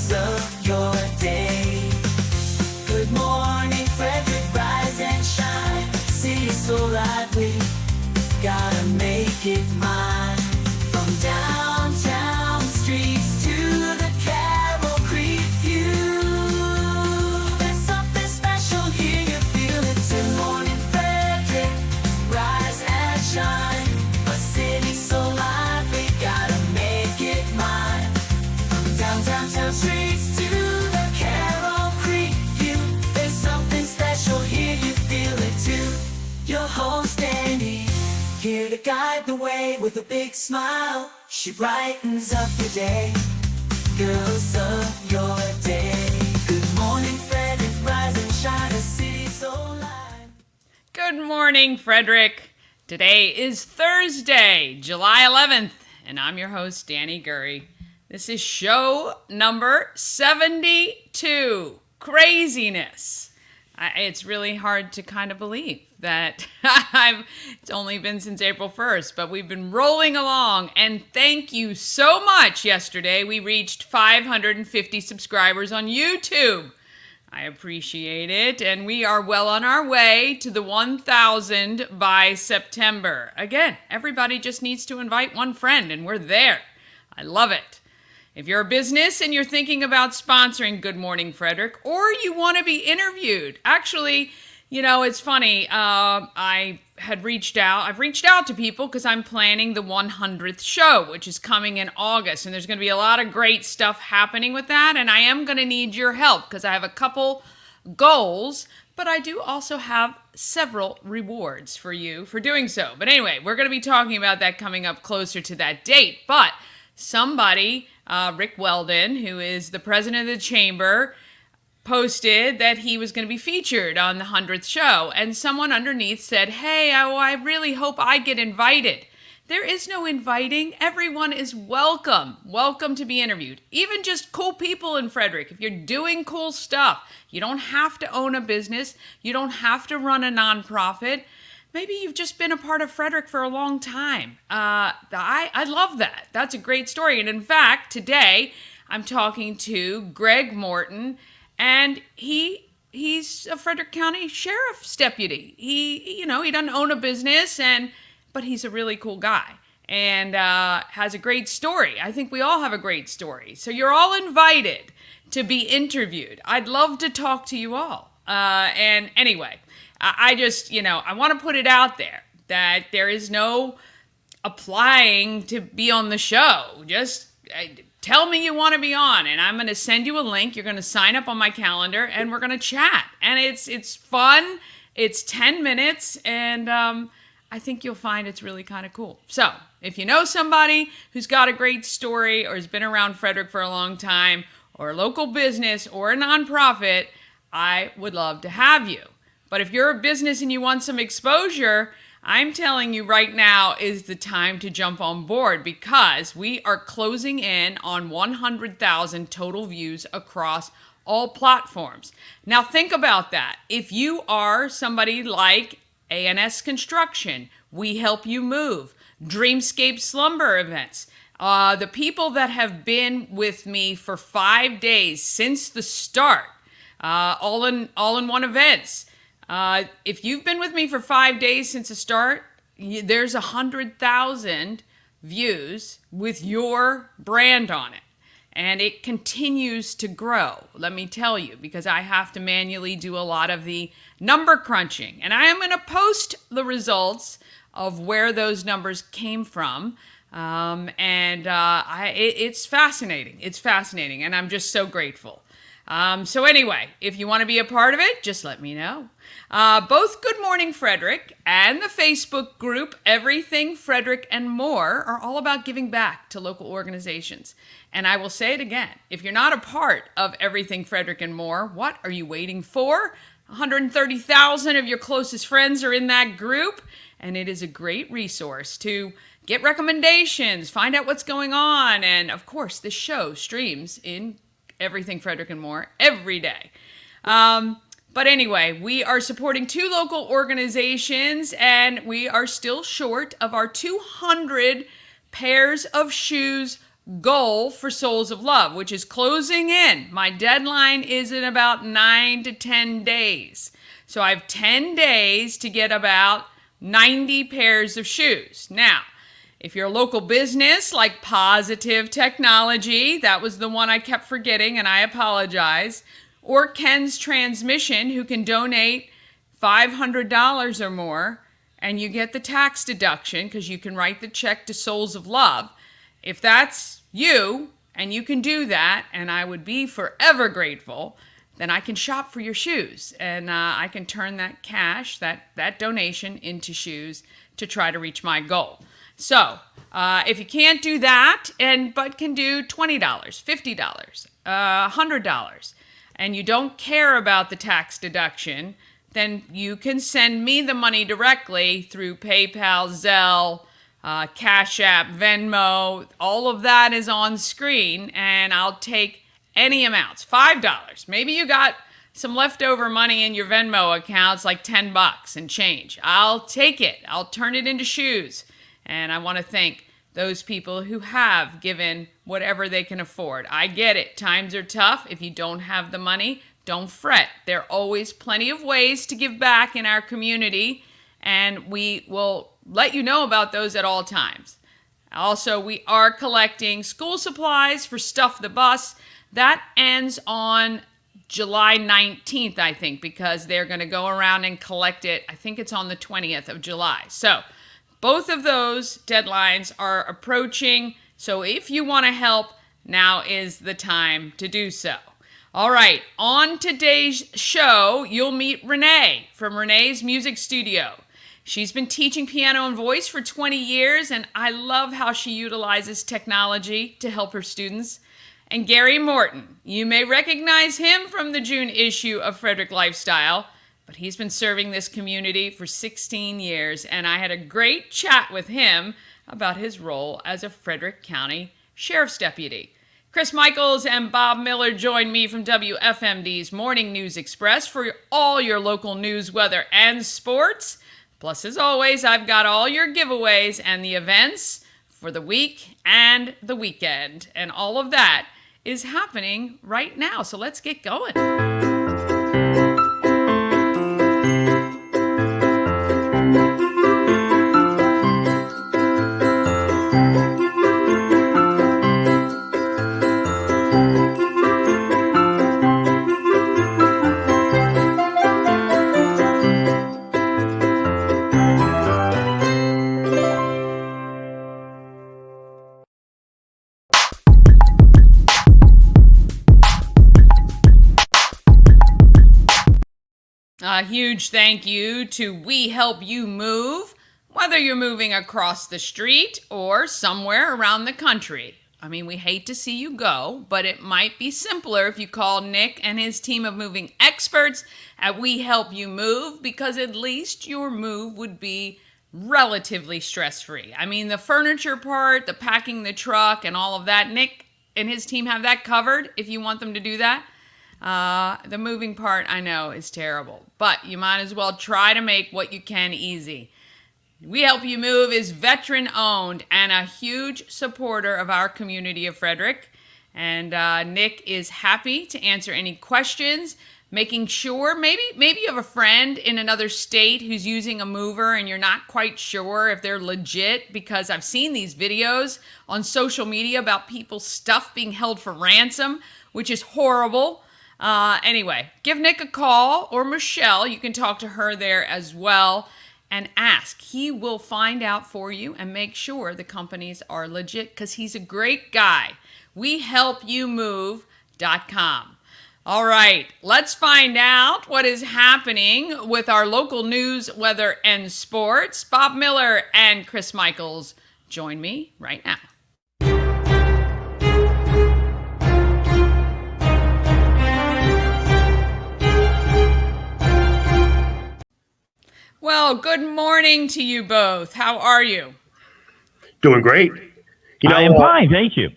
girls of your day. Good morning, Frederick, rise and shine. City so lively, gotta make it mine. From downtown streets to the Carroll Creek view, there's something special here, you feel it too. Good morning, Frederick, rise and shine. A city so lively, gotta make it mine. From downtown streets to the Carroll Creek view, there's something special here, you feel it too. Your host Dani, here to guide the way with a big smile. She brightens up your day, girls of your day. Good morning, Frederick, rise and shine, a city so live. Good morning, Frederick. Today is Thursday, July 11th, and I'm your host, Dani Gurry. This is show number 72. Craziness. It's really hard to kind of believe that it's only been since April 1st, but we've been rolling along, and thank you so much. Yesterday, we reached 550 subscribers on YouTube. I appreciate it, and we are well on our way to the 1,000 by September. Again, everybody just needs to invite one friend, and we're there. I love it. If you're a business and you're thinking about sponsoring Good Morning Frederick, or you want to be interviewed, actually, you know, it's funny. I've reached out to people because I'm planning the 100th show, which is coming in August, and there's going to be a lot of great stuff happening with that, and I am going to need your help because I have a couple goals, but I do also have several rewards for you for doing so. But anyway, we're going to be talking about that coming up closer to that date, but somebody, Rick Weldon, who is the president of the chamber, posted that he was going to be featured on the 100th show, and someone underneath said, hey, I really hope I get invited. There is no inviting. Everyone is welcome. Welcome to be interviewed. Even just cool people in Frederick. If you're doing cool stuff, you don't have to own a business. You don't have to run a nonprofit. Maybe you've just been a part of Frederick for a long time. I love that. That's a great story. And in fact, today I'm talking to Greg Morton, and he's a Frederick County Sheriff's deputy. He doesn't own a business, but he's a really cool guy and has a great story. I think we all have a great story. So you're all invited to be interviewed. I'd love to talk to you all. And anyway, I just, I want to put it out there that there is no applying to be on the show. Just tell me you want to be on, and I'm going to send you a link. You're going to sign up on my calendar, and we're going to chat. And it's fun. It's 10 minutes, and I think you'll find it's really kind of cool. So if you know somebody who's got a great story or has been around Frederick for a long time, or a local business or a nonprofit, I would love to have you. But if you're a business and you want some exposure, I'm telling you right now is the time to jump on board, because we are closing in on 100,000 total views across all platforms. Now think about that. If you are somebody like ANS Construction, We Help You Move, Dreamscape Slumber Events, the people that have been with me for 5 days since the start, all in one events. If you've been with me for 5 days since the start, there's 100,000 views with your brand on it. And it continues to grow, let me tell you, because I have to manually do a lot of the number crunching. And I am going to post the results of where those numbers came from. It's fascinating. It's fascinating. And I'm just so grateful. So anyway, if you want to be a part of it, just let me know. Both Good Morning Frederick and the Facebook group Everything Frederick and More are all about giving back to local organizations. And I will say it again, if you're not a part of Everything Frederick and More, what are you waiting for? 130,000 of your closest friends are in that group, and it is a great resource to get recommendations, find out what's going on, and of course, this show streams in Everything Frederick and More every day. But anyway, we are supporting 2 local organizations, and we are still short of our 200 pairs of shoes goal for Souls of Love, which is closing in. My deadline is in about 9 to 10 days. So I have 10 days to get about 90 pairs of shoes. Now, if you're a local business like Positive Technology, that was the one I kept forgetting and I apologize, or Ken's Transmission, who can donate $500 or more, and you get the tax deduction because you can write the check to Souls of Love. If that's you and you can do that, and I would be forever grateful, then I can shop for your shoes and I can turn that cash, that donation into shoes to try to reach my goal. So if you can't do that but can do $20, $50, $100, and you don't care about the tax deduction, then you can send me the money directly through PayPal, Zelle, Cash App, Venmo. All of that is on screen, and I'll take any amounts. $5. Maybe you got some leftover money in your Venmo accounts, like $10 and change. I'll take it. I'll turn it into shoes. And I want to thank those people who have given whatever they can afford. I get it. Times are tough. If you don't have the money, don't fret. There are always plenty of ways to give back in our community, and we will let you know about those at all times. Also, we are collecting school supplies for Stuff the Bus. That ends on July 19th, I think, because they're going to go around and collect it. I think it's on the 20th of July. So both of those deadlines are approaching. So if you want to help, now is the time to do so. All right, on today's show, you'll meet Renee from Renee's Music Studio. She's been teaching piano and voice for 20 years, and I love how she utilizes technology to help her students. And Gary Morton, you may recognize him from the June issue of Frederick Lifestyle, but he's been serving this community for 16 years, and I had a great chat with him about his role as a Frederick County Sheriff's Deputy. Chris Michaels and Bob Miller join me from WFMD's Morning News Express for all your local news, weather, and sports. Plus, as always, I've got all your giveaways and the events for the week and the weekend. And all of that is happening right now. So let's get going. A huge thank you to We Help You Move, whether you're moving across the street or somewhere around the country. I mean, we hate to see you go, but it might be simpler if you call Nick and his team of moving experts at We Help You Move, because at least your move would be relatively stress-free. I mean, the furniture part, the packing the truck, and all of that, Nick and his team have that covered if you want them to do that. The moving part, I know, is terrible, but you might as well try to make what you can easy. We Help You Move is veteran owned and a huge supporter of our community of Frederick. And Nick is happy to answer any questions, making sure maybe you have a friend in another state who's using a mover and you're not quite sure if they're legit, because I've seen these videos on social media about people's stuff being held for ransom, which is horrible. Anyway, give Nick a call, or Michelle. You can talk to her there as well and ask. He will find out for you and make sure the companies are legit, because he's a great guy. WeHelpYouMove.com. All right, let's find out what is happening with our local news, weather, and sports. Bob Miller and Chris Michaels join me right now. Well, good morning to you both. How are you? Doing great. I am fine, thank you.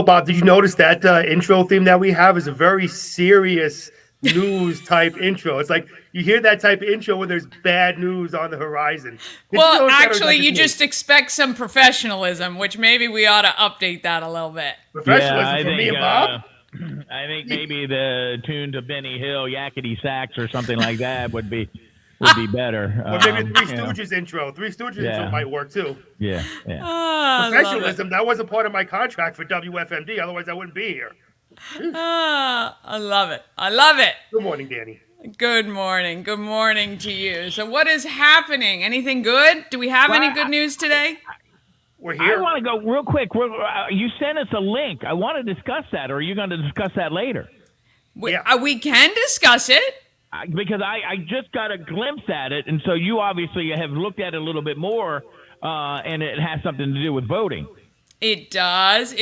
Bob, did you notice that intro theme that we have is a very serious news type intro. It's like you hear that type of intro when there's bad news on the horizon. Well, actually, you just expect some professionalism, which maybe we ought to update that a little bit. Professionalism from me and Bob. I think maybe the tune to Benny Hill, Yakety Sax, or something like that would be better. Or maybe Three Stooges intro. Three Stooges intro might work too. Yeah. Professionalism, that wasn't part of my contract for WFMD. Otherwise, I wouldn't be here. I love it. Good morning, Dani. Good morning to you. So what is happening? Anything good? Do we have any good news today? We're here. I want to go real quick. You sent us a link. I want to discuss that, or are you going to discuss that later? We can discuss it. Because I just got a glimpse at it, and so you obviously have looked at it a little bit more, and it has something to do with voting. It does.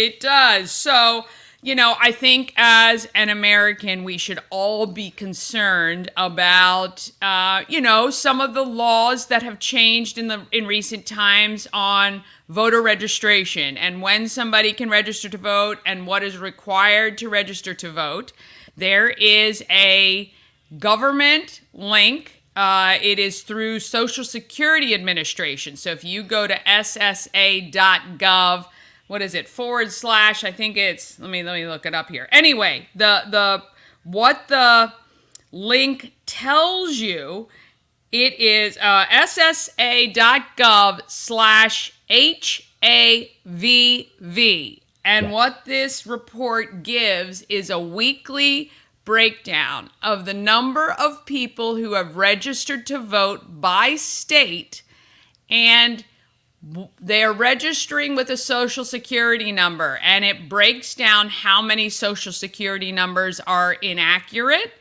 So, I think as an American, we should all be concerned about, some of the laws that have changed in recent times on voter registration and when somebody can register to vote and what is required to register to vote. There is a government link. It is through Social Security Administration. So if you go to ssa.gov, what is it, / I think it's, let me look it up here. Anyway, what the link tells you, it is ssa.gov/HAVV. And what this report gives is a weekly breakdown of the number of people who have registered to vote by state, and they are registering with a social security number, and it breaks down how many social security numbers are inaccurate,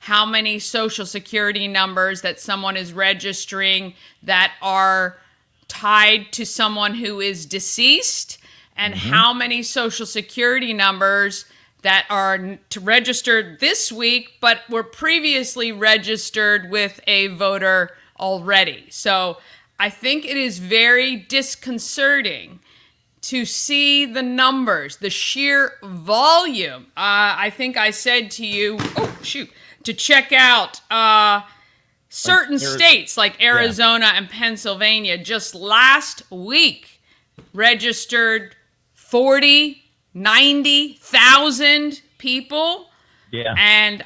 how many social security numbers that someone is registering that are tied to someone who is deceased, and how many social security numbers that are registered this week, but were previously registered with a voter already. So I think it is very disconcerting to see the numbers, the sheer volume. I think I said to you, to check out certain states like Arizona and Pennsylvania just last week registered 90,000 people. Yeah. And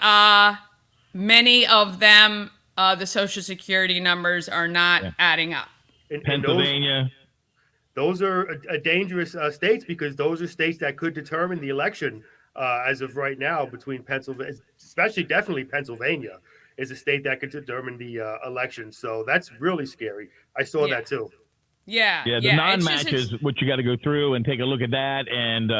many of them, the Social Security numbers are not adding up. And Pennsylvania. Those are dangerous states, because those are states that could determine the election as of right now between Pennsylvania, definitely Pennsylvania is a state that could determine the election. So that's really scary. I saw that too. Yeah. The non-match is what you got to go through and take a look at that. And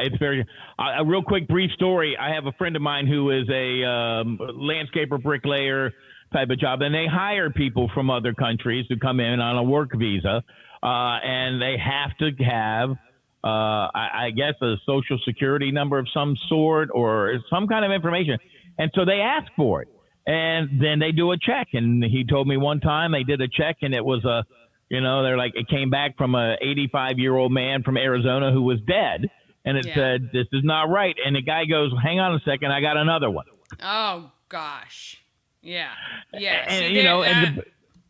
it's very a real quick, brief story. I have a friend of mine who is a landscaper, bricklayer type of job, and they hire people from other countries to come in on a work visa, and they have to have, I guess, a social security number of some sort or some kind of information. And so they ask for it, and then they do a check. And he told me one time they did a check, and it was they're like, it came back from a 85-year-old man from Arizona who was dead, and it said, this is not right. And the guy goes, hang on a second, I got another one. Oh, gosh. Yeah. And,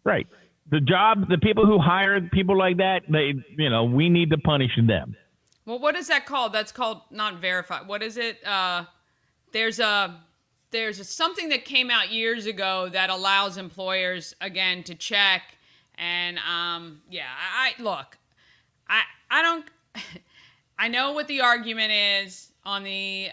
right. The people who hire people like that, we need to punish them. Well, what is that called? That's called not verified. What is it? There's something that came out years ago that allows employers, again, to check. And I know what the argument is on the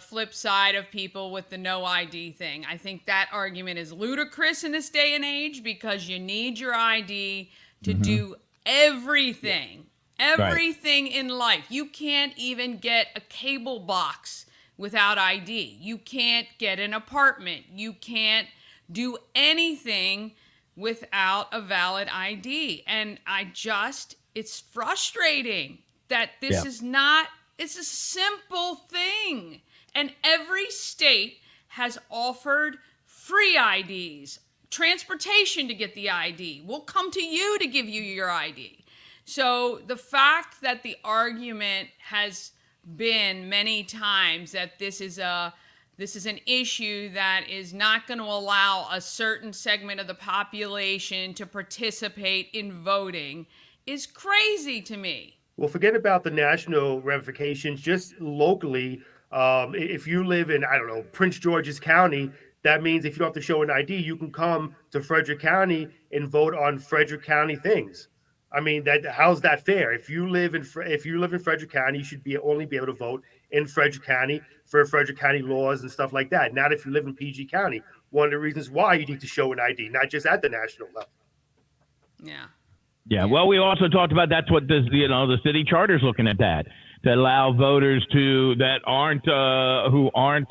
flip side of people with the no ID thing. I think that argument is ludicrous in this day and age, because you need your ID to do everything in life. You can't even get a cable box without ID. You can't get an apartment. You can't do anything without a valid ID. And it's frustrating that this is not, it's a simple thing. And every state has offered free IDs, transportation to get the ID. We'll come to you to give you your ID. So the fact that the argument has been many times that this is this is an issue that is not going to allow a certain segment of the population to participate in voting is crazy to me. Well, forget about the national ramifications. Just locally, if you live in, I don't know, Prince George's County, that means if you don't have to show an ID, you can come to Frederick County and vote on Frederick County things. I mean, how's that fair? If you live in Frederick County, you should only be able to vote in Frederick County for Frederick County laws and stuff like that. Not if you live in PG County. One of the reasons why you need to show an ID, not just at the national level. Yeah. Yeah, well, we also talked about that's what the city charter's looking at, that to allow voters that aren't who aren't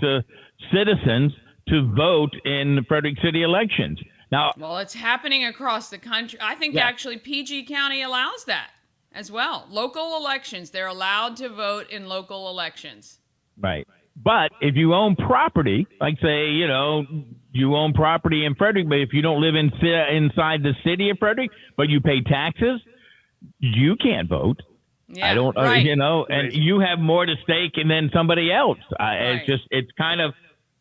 citizens to vote in Frederick City elections. Now, well, it's happening across the country. I think actually PG County allows that as well. Local elections, they're allowed to vote in local elections. Right. But if you own property, like say, you own property in Frederick, but if you don't live inside the city of Frederick, but you pay taxes, you can't vote. Yeah, I don't, right. And you have more to stake than somebody else. Right. It's kind of,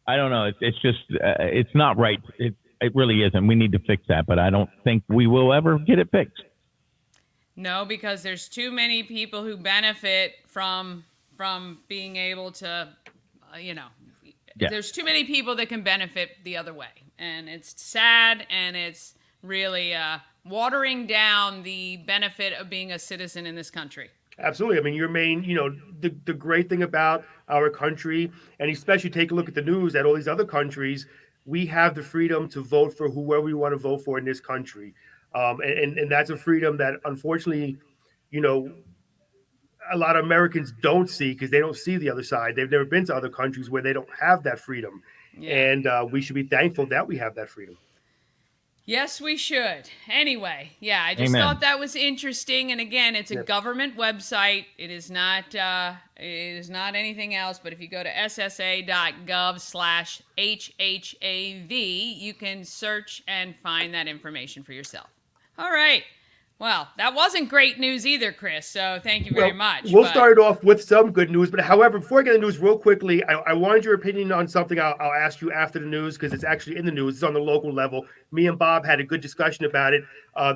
I don't know. It's just, it's not right. It really isn't. We need to fix that, but I don't think we will ever get it fixed. No, because there's too many people who benefit from being able to, there's too many people that can benefit the other way. And it's sad, and it's really watering down the benefit of being a citizen in this country. Absolutely. I mean, the great thing about our country, and especially take a look at the news at all these other countries, we have the freedom to vote for whoever we want to vote for in this country. And that's a freedom that, unfortunately, a lot of Americans don't see because they don't see the other side. They've never been to other countries where they don't have that freedom. Yeah. And we should be thankful that we have that freedom. Yes, we should. Anyway, I just thought that was interesting. And again, it's a government website. It is not anything else. But if you go to ssa.gov/HHAV, you can search and find that information for yourself. All right. Well, that wasn't great news either, Chris. So thank you very much. We'll start off with some good news. But however, before I get the news real quickly, I wanted your opinion on something I'll ask you after the news because it's actually in the news. It's on the local level. Me and Bob had a good discussion about it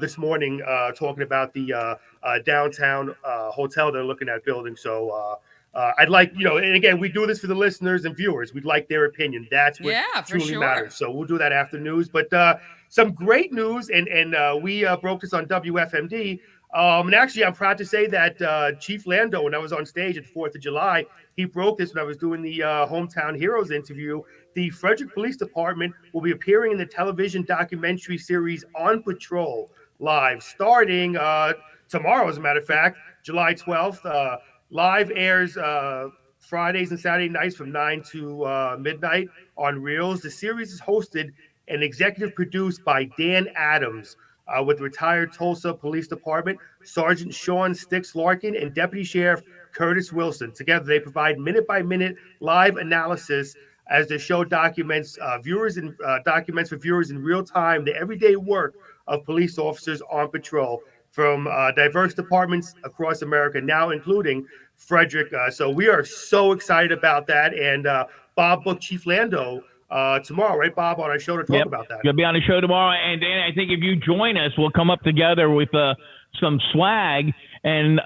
this morning, talking about the downtown hotel they're looking at building. So I'd like, and again, we do this for the listeners and viewers. We'd like their opinion. That's what truly matters. So we'll do that after news. But some great news, and we broke this on WFMD. And actually, I'm proud to say that Chief Lando, when I was on stage at the 4th of July, he broke this when I was doing the Hometown Heroes interview. The Frederick Police Department will be appearing in the television documentary series On Patrol live, starting tomorrow, as a matter of fact, July 12th. Live airs Fridays and Saturday nights from 9 to midnight on Reels. The series is hosted and executive produced by Dan Adams with retired Tulsa Police Department Sergeant Sean Sticks Larkin and Deputy Sheriff Curtis Wilson. Together, they provide minute-by-minute live analysis as the show documents for viewers in real time the everyday work of police officers on patrol from diverse departments across America, now including Frederick. So we are so excited about that. And Bob booked Chief Lando tomorrow, right, Bob, on our show to talk about that. You'll be on the show tomorrow. And Dan, I think if you join us, we'll come up together with some swag. And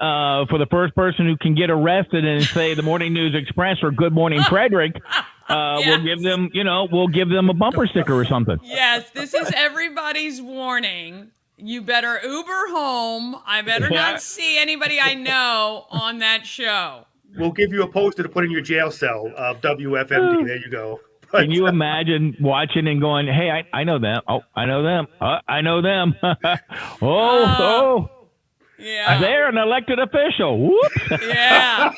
for the first person who can get arrested and say the Morning News Express or Good Morning Frederick, we'll give them, we'll give them a bumper sticker or something. Yes, this is everybody's warning. You better Uber home. I better not see anybody I know on that show. We'll give you a poster to put in your jail cell of WFMD. There you go. Can you imagine watching and going, hey, I know them. Oh, I know them. I know them. Yeah. They're an elected official. Whoops. Yeah.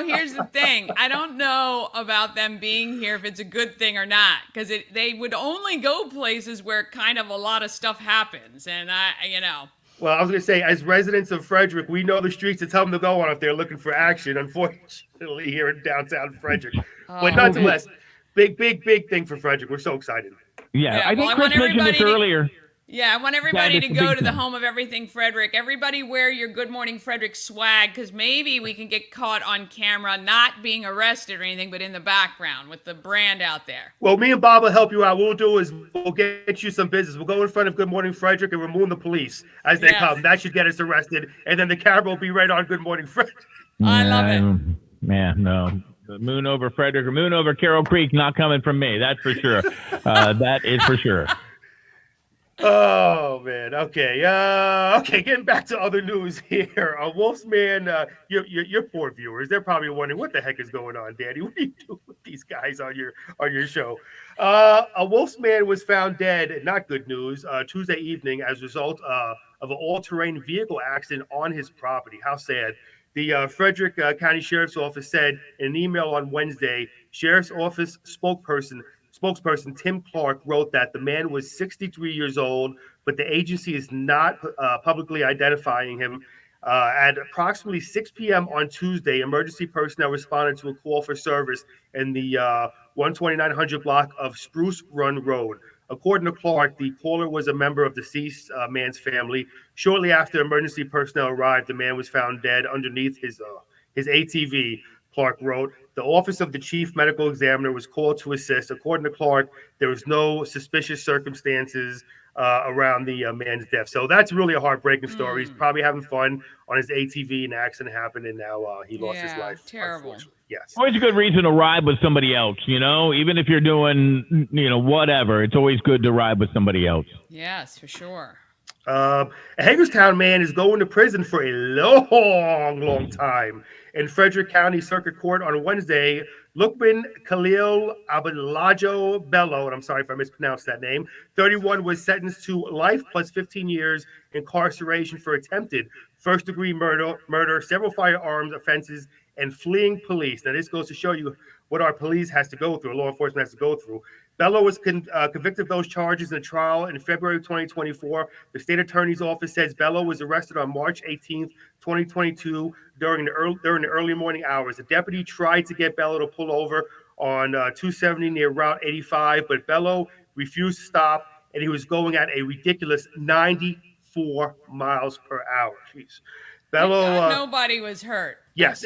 Here's the thing. I don't know about them being here if it's a good thing or not, because they would only go places where kind of a lot of stuff happens. And Well, I was going to say, as residents of Frederick, we know the streets to tell them to go on if they're looking for action, unfortunately, here in downtown Frederick. But nonetheless, big thing for Frederick. We're so excited. Yeah, I think Chris mentioned this earlier. Yeah, I want everybody That to is go big to the time. home of everything Frederick. Everybody wear your Good Morning Frederick swag, because maybe we can get caught on camera not being arrested or anything, but in the background with the brand out there. Well, me and Bob will help you out. What we'll do is we'll get you some business. We'll go in front of Good Morning Frederick and remove the police as they Yes. come. That should get us arrested, and then the camera will be right on Good Morning Frederick. I love it. Man, no. The moon over Frederick or moon over Carroll Creek not coming from me. That's for sure. That is for sure. Oh man. Okay. Okay. Getting back to other news here. Wolfsman. Your poor viewers. They're probably wondering what the heck is going on, Dani. What do you do with these guys on your show? A Wolfsman was found dead. Not good news. Tuesday evening, as a result of an all-terrain vehicle accident on his property. How sad. The Frederick County Sheriff's Office said in an email on Wednesday. Sheriff's Office spokesperson Tim Clark wrote that the man was 63 years old, but the agency is not publicly identifying him. At approximately 6 p.m. on Tuesday, emergency personnel responded to a call for service in the 12900 block of Spruce Run Road. According to Clark, the caller was a member of the deceased man's family. Shortly after emergency personnel arrived, the man was found dead underneath his ATV. Clark wrote, the office of the chief medical examiner was called to assist. According to Clark, there was no suspicious circumstances around the man's death. So that's really a heartbreaking story. He's probably having fun on his ATV. An accident happened, and now he lost his life. Terrible. Yes. Always a good reason to ride with somebody else, even if you're doing, whatever. It's always good to ride with somebody else. Yes, for sure. A Hagerstown man is going to prison for a long time. In Frederick County Circuit Court on Wednesday, Lukman Khalil Abdulajo Bello, and I'm sorry if I mispronounced that name, 31, was sentenced to life plus 15 years incarceration for attempted first-degree murder, several firearms offenses, and fleeing police. Now, this goes to show you what our police has to go through, law enforcement has to go through. Bello was convicted of those charges in a trial in February 2024. The state attorney's office says Bello was arrested on March 18th, 2022, during the early morning hours. A deputy tried to get Bello to pull over on 270 near Route 85, but Bello refused to stop, and he was going at a ridiculous 94 miles per hour. Jeez. Bello. Thank God nobody was hurt. Yes.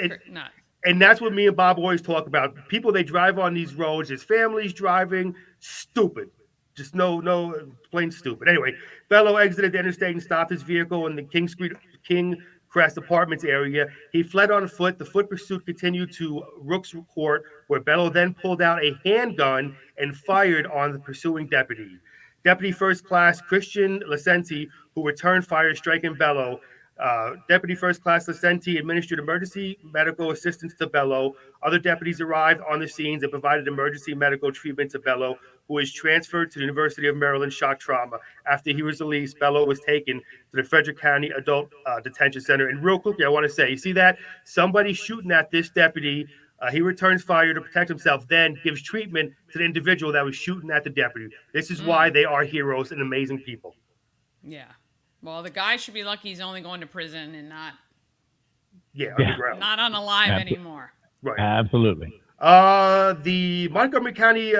And that's what me and Bob always talk about. People, they drive on these roads, his family's driving, stupid. Just no, plain stupid. Anyway, Bello exited the interstate and stopped his vehicle in the King Crest Apartments area. He fled on foot. The foot pursuit continued to Rooks Court, where Bello then pulled out a handgun and fired on the pursuing deputy. Deputy First Class Christian Licenti, who returned fire, striking Bello. Deputy First Class Licenti administered emergency medical assistance to Bello. Other deputies arrived on the scenes and provided emergency medical treatment to Bello, who was transferred to the University of Maryland Shock Trauma. After he was released, Bello was taken to the Frederick County Adult Detention Center. And real quickly, I want to say, you see that? Somebody shooting at this deputy. He returns fire to protect himself, then gives treatment to the individual that was shooting at the deputy. This is why they are heroes and amazing people. Yeah. Well, the guy should be lucky he's only going to prison and not underground. not unalive anymore. Right. Absolutely. The Montgomery County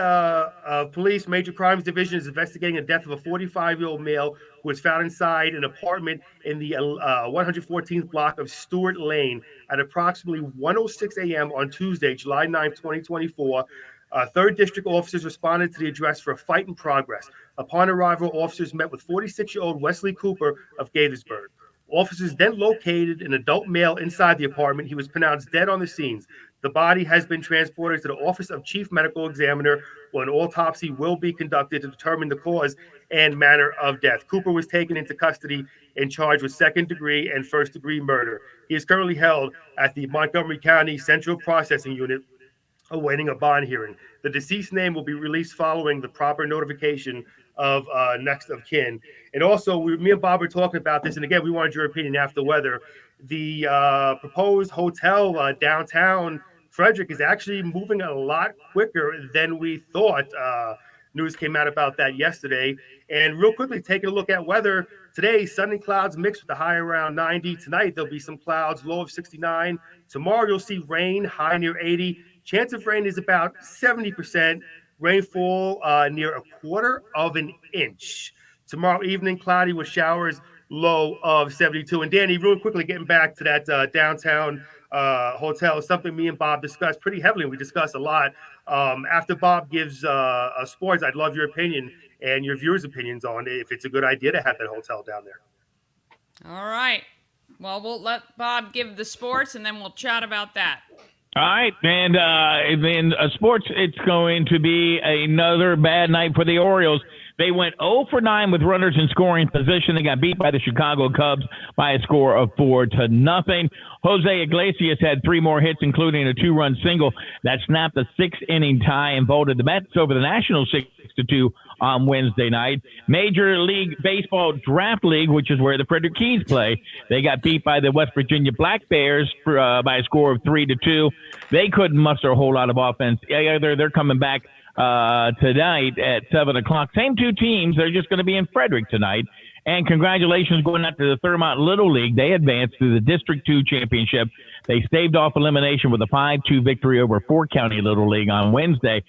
Police Major Crimes Division is investigating the death of a 45-year-old male who was found inside an apartment in the 114th block of Stewart Lane at approximately 1:06 a.m. on Tuesday, July 9, 2024. Third District officers responded to the address for a fight in progress. Upon arrival, officers met with 46-year-old Wesley Cooper of Gaithersburg. Officers then located an adult male inside the apartment. He was pronounced dead on the scenes. The body has been transported to the Office of Chief Medical Examiner, where an autopsy will be conducted to determine the cause and manner of death. Cooper was taken into custody and charged with second-degree and first-degree murder. He is currently held at the Montgomery County Central Processing Unit, awaiting a bond hearing. The deceased name will be released following the proper notification of next of kin. And also, me and Bob were talking about this, and again, we wanted your opinion after whether the proposed hotel downtown Frederick is actually moving a lot quicker than we thought. News came out about that yesterday. And real quickly, taking a look at weather. Today, sunny clouds mixed with a high around 90. Tonight, there'll be some clouds, low of 69. Tomorrow, you'll see rain, high near 80. Chance of rain is about 70%. Rainfall near 1/4 of an inch. Tomorrow evening, cloudy with showers, low of 72. And Danny, real quickly, getting back to that downtown hotel, something me and Bob discussed pretty heavily. We discussed a lot. After Bob gives sports, I'd love your opinion and your viewers' opinions on if it's a good idea to have that hotel down there. All right. Well, we'll let Bob give the sports, and then we'll chat about that. All right, and then sports, it's going to be another bad night for the Orioles. They went 0 for 9 with runners in scoring position. They got beat by the Chicago Cubs by a score of 4-0. Jose Iglesias had 3 more hits, including a 2-run single that snapped a 6-inning tie and vaulted the Mets over the Nationals 6-2 on Wednesday night. Major League Baseball Draft League, which is where the Frederick Keys play, they got beat by the West Virginia Black Bears by a score of 3-2. They couldn't muster a whole lot of offense. They're coming back tonight at 7 o'clock. Same 2 teams. They're just going to be in Frederick tonight. And congratulations going out to the Thurmont Little League. They advanced to the District 2 championship. They staved off elimination with a 5-2 victory over Fort County Little League on Wednesday.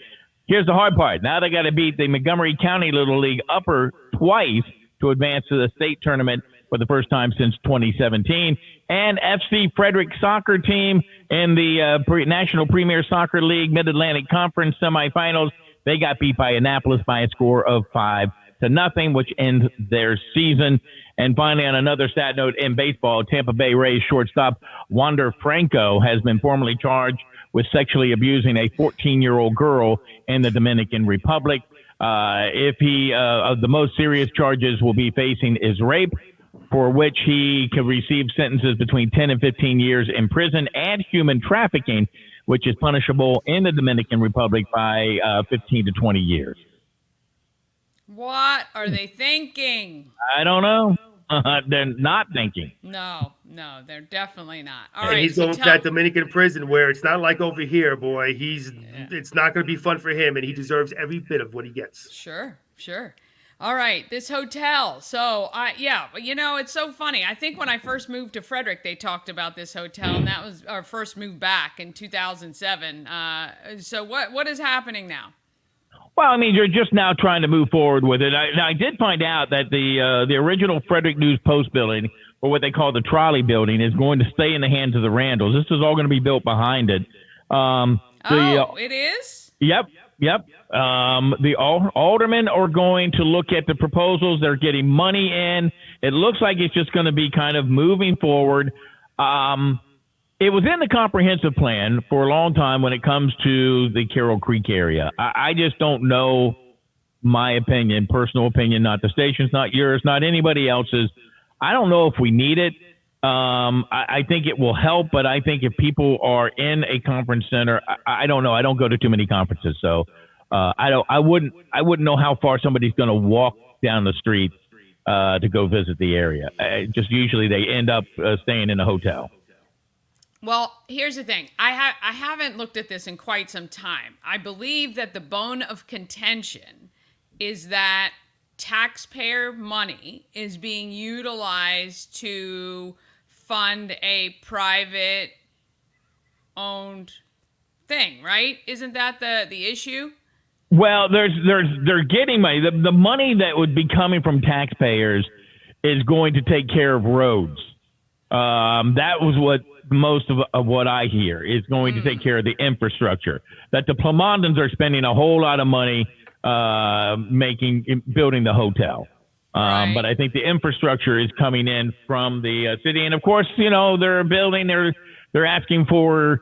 Here's the hard part. Now they got to beat the Montgomery County Little League upper twice to advance to the state tournament for the first time since 2017. And FC Frederick soccer team in the National Premier Soccer League Mid-Atlantic Conference semifinals, they got beat by Annapolis by a score of 5-0, which ends their season. And finally, on another sad note in baseball, Tampa Bay Rays shortstop Wander Franco has been formally charged with sexually abusing a 14-year-old girl in the Dominican Republic. The most serious charges will be facing is rape, for which he could receive sentences between 10 and 15 years in prison, and human trafficking, which is punishable in the Dominican Republic by 15 to 20 years. What are they thinking? I don't know. They're not thinking. No, they're definitely not. All and right, he's going to that Dominican prison where it's not like over here, boy. It's not going to be fun for him, and he deserves every bit of what he gets. Sure. All right, this hotel. So, it's so funny. I think when I first moved to Frederick, they talked about this hotel, and that was our first move back in 2007. So what is happening now? Well, I mean, you're just now trying to move forward with it. I did find out that the original Frederick News Post building, or what they call the trolley building, is going to stay in the hands of the Randalls. This is all going to be built behind it. It is? Yep. The aldermen are going to look at the proposals. They're getting money in. It looks like it's just going to be kind of moving forward. It was in the comprehensive plan for a long time when it comes to the Carroll Creek area. I just don't know, my opinion, personal opinion, not the station's, not yours, not anybody else's. I don't know if we need it. I think it will help, but I think if people are in a conference center, I don't know. I don't go to too many conferences, so I wouldn't know how far somebody's going to walk down the street to go visit the area. Just usually they end up staying in a hotel. Well, here's the thing. I haven't looked at this in quite some time. I believe that the bone of contention is that taxpayer money is being utilized to fund a private owned thing, right? Isn't that the issue? Well, they're getting money. The money that would be coming from taxpayers is going to take care of roads. That was what most of what I hear is going to take care of the infrastructure. That the Plamondons are spending a whole lot of money building the hotel. Right. But I think the infrastructure is coming in from the city, and of course, they're building. They're asking for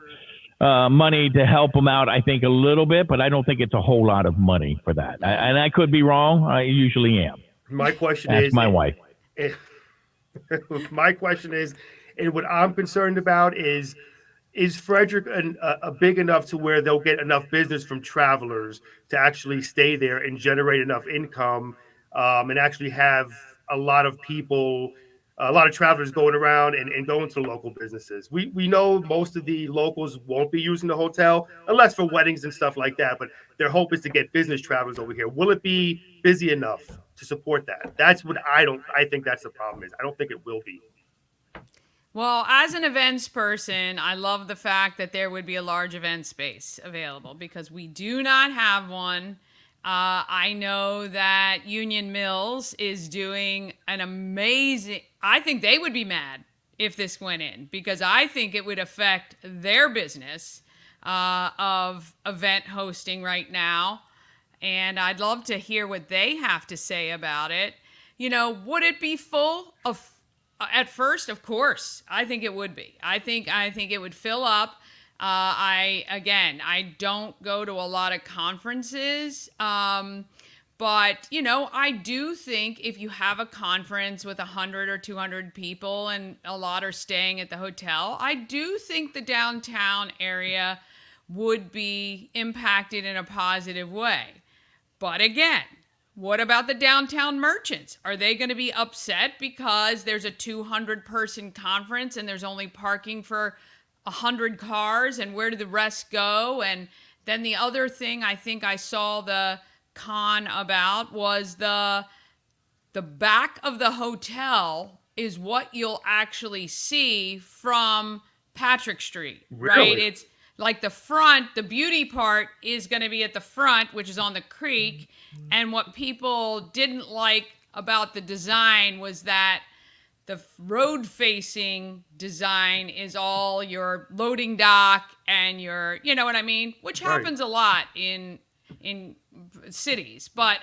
money to help them out. I think a little bit, but I don't think it's a whole lot of money for that. And I could be wrong. I usually am. My question Ask is my wife. My question is, and what I'm concerned about is Frederick a big enough to where they'll get enough business from travelers to actually stay there and generate enough income, and actually have a lot of people, a lot of travelers going around and going to local businesses. We know most of the locals won't be using the hotel unless for weddings and stuff like that, but their hope is to get business travelers over here. Will it be busy enough to support that? That's what I think that's the problem is. I don't think it will be. Well, as an events person, I love the fact that there would be a large event space available because we do not have one. I know that Union Mills is doing an amazing, I think they would be mad if this went in, because I think it would affect their business of event hosting right now. And I'd love to hear what they have to say about it. You know, would it be full of at first? Of course, I think it would be. I think it would fill up. I don't go to a lot of conferences, but you know, I do think if you have a conference with 100 or 200 people and a lot are staying at the hotel, I do think the downtown area would be impacted in a positive way. But again, what about the downtown merchants? Are they going to be upset because there's a 200-person conference and there's only parking for 100 cars, and where do the rest go? And then the other thing I think I saw the con about was the back of the hotel is what you'll actually see from Patrick Street, right? Really? It's like the front, the beauty part is going to be at the front, which is on the creek. And what people didn't like about the design was that the road-facing design is all your loading dock and your, you know what I mean? Which happens a lot in cities. But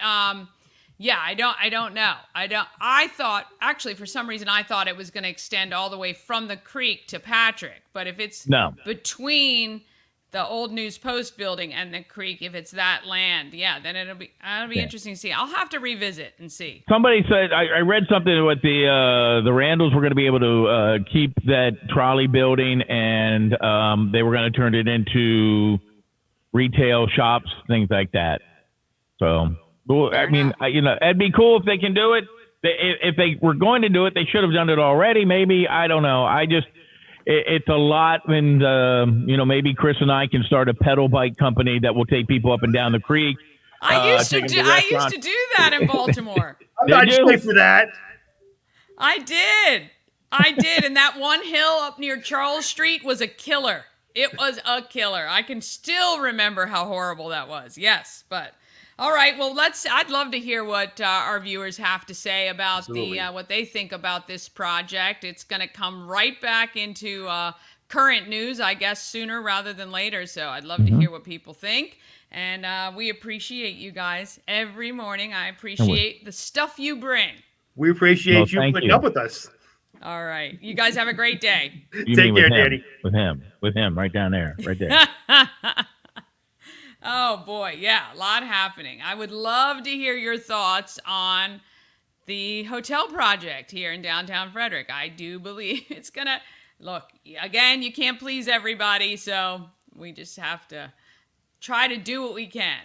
yeah, I don't know. I thought, actually, for some reason, I thought it was going to extend all the way from the creek to Patrick. But if it's between the old News Post building and the creek, if it's that land, yeah, then it'll be interesting to see. I'll have to revisit and see. Somebody said, I read something with the Randalls were going to be able to keep that trolley building, and they were going to turn it into retail shops, things like that. So, well, I mean, you know, it'd be cool if they can do it. If they were going to do it, they should have done it already. Maybe, I don't know. It's a lot, and you know, maybe Chris and I can start a pedal bike company that will take people up and down the creek. I used to do that in Baltimore. I'm not sure for that. I did, and that one hill up near Charles Street was a killer. It was a killer. I can still remember how horrible that was. Yes, but all right. Well, I'd love to hear what our viewers have to say about what they think about this project. It's going to come right back into current news, I guess, sooner rather than later. So I'd love to hear what people think. And we appreciate you guys every morning. I appreciate the stuff you bring. We appreciate you putting up with us. All right. You guys have a great day. Take care, Dani. With him, right down there, right there. Oh, boy. Yeah, a lot happening. I would love to hear your thoughts on the hotel project here in downtown Frederick. I do believe it's going to look, again, you can't please everybody, so we just have to try to do what we can.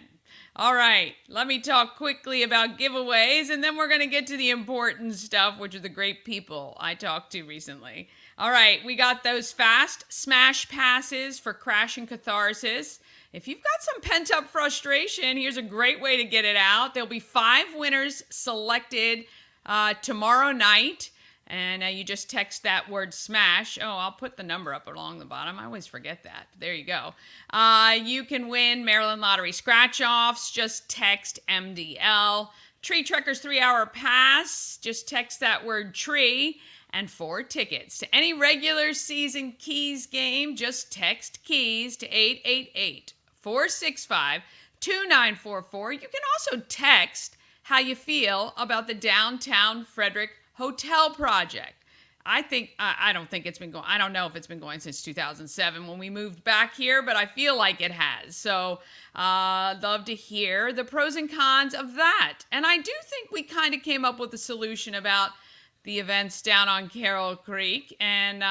All right, let me talk quickly about giveaways, and then we're going to get to the important stuff, which are the great people I talked to recently. All right, we got those fast smash passes for Crash and Catharsis. If you've got some pent-up frustration, here's a great way to get it out. There'll be 5 winners selected tomorrow night, and you just text that word SMASH. Oh, I'll put the number up along the bottom. I always forget that. There you go. You can win Maryland Lottery scratch-offs. Just text MDL. Tree Trekkers 3-hour pass. Just text that word tree. And 4 tickets to any regular season Keys game. Just text Keys to 888-465-2944. You can also text how you feel about the downtown Frederick Hotel project. I don't think it's been going. I don't know if it's been going since 2007 when we moved back here, but I feel like it has. So love to hear the pros and cons of that. And I do think we kind of came up with a solution about the events down on Carroll Creek. And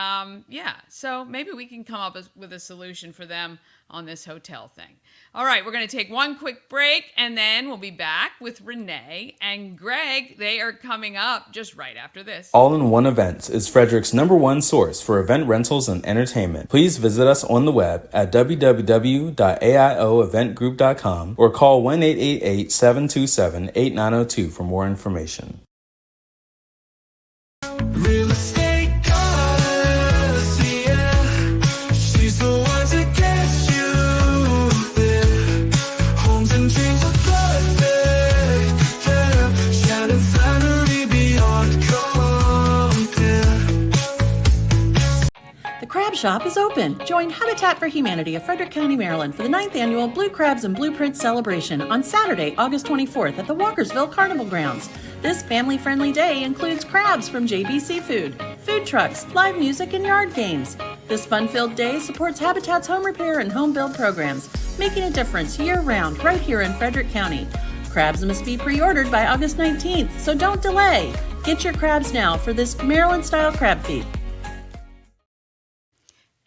so maybe we can come up with a solution for them on this hotel thing. All right, we're going to take one quick break, and then we'll be back with Renee and Greg. They are coming up just right after this. All-in-One Events is Frederick's #1 source for event rentals and entertainment. Please visit us on the web at www.aioeventgroup.com or call 1-888-727-8902 for more information. Real estate goddess, yeah. She's the one to get you there. Homes and dreams of blood. Shop is open. Join Habitat for Humanity of Frederick County, Maryland for the 9th annual Blue Crabs and Blueprints celebration on Saturday, August 24th at the Walkersville Carnival Grounds. This family-friendly day includes crabs from JB Seafood, food trucks, live music, and yard games. This fun-filled day supports Habitat's home repair and home build programs, making a difference year-round right here in Frederick County. Crabs must be pre-ordered by August 19th, so don't delay. Get your crabs now for this Maryland-style crab feed.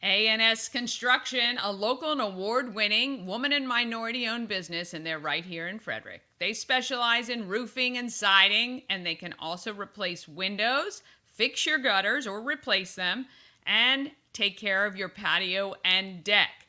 A&S Construction, a local and award-winning woman and minority-owned business, and they're right here in Frederick. They specialize in roofing and siding, and they can also replace windows, fix your gutters or replace them, and take care of your patio and deck.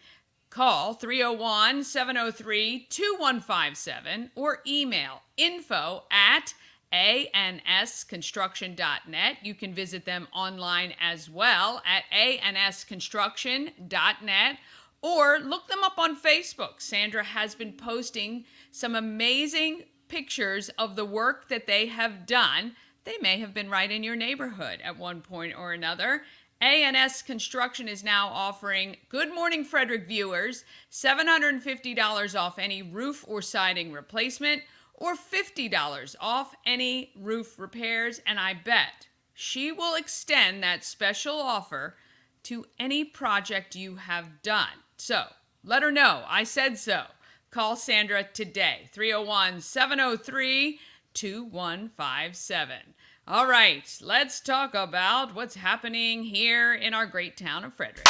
Call 301-703-2157 or email info@ansconstruction.net. You can visit them online as well at ansconstruction.net or look them up on Facebook. Sandra has been posting some amazing pictures of the work that they have done. They may have been right in your neighborhood at one point or another. A&S Construction is now offering Good Morning Frederick viewers $750 off any roof or siding replacement, or $50 off any roof repairs, and I bet she will extend that special offer to any project you have done. So let her know I said so. Call Sandra today, 301-703-2157. All right, let's talk about what's happening here in our great town of Frederick.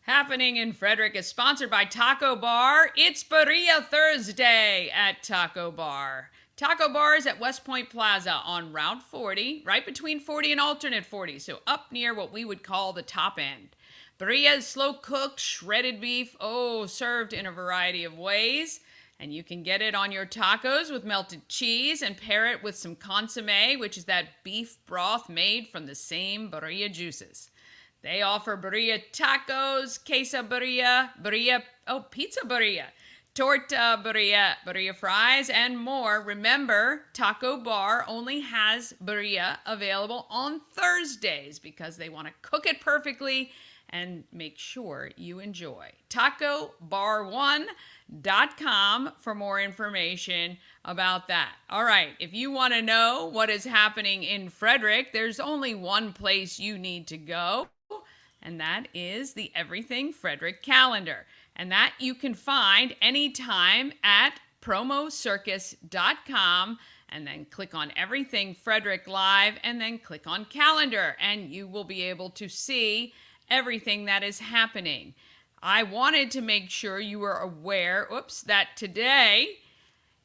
Happening in Frederick is sponsored by Taco Bar. It's Birria Thursday at Taco Bar. Taco Bar is at West Point Plaza on Route 40, right between 40 and alternate 40, so up near what we would call the top end. Birria is slow-cooked, shredded beef, served in a variety of ways. And you can get it on your tacos with melted cheese and pair it with some consommé, which is that beef broth made from the same birria juices. They offer birria tacos, queso birria, pizza birria, torta birria, birria fries, and more. Remember, Taco Bar only has birria available on Thursdays because they want to cook it perfectly and make sure you enjoy. TacoBar1.com for more information about that. All right, if you want to know what is happening in Frederick, there's only one place you need to go, and that is the Everything Frederick calendar. And that you can find anytime at promocircus.com, and then click on Everything Frederick Live, and then click on calendar, and you will be able to see everything that is happening. I wanted to make sure you were aware, that today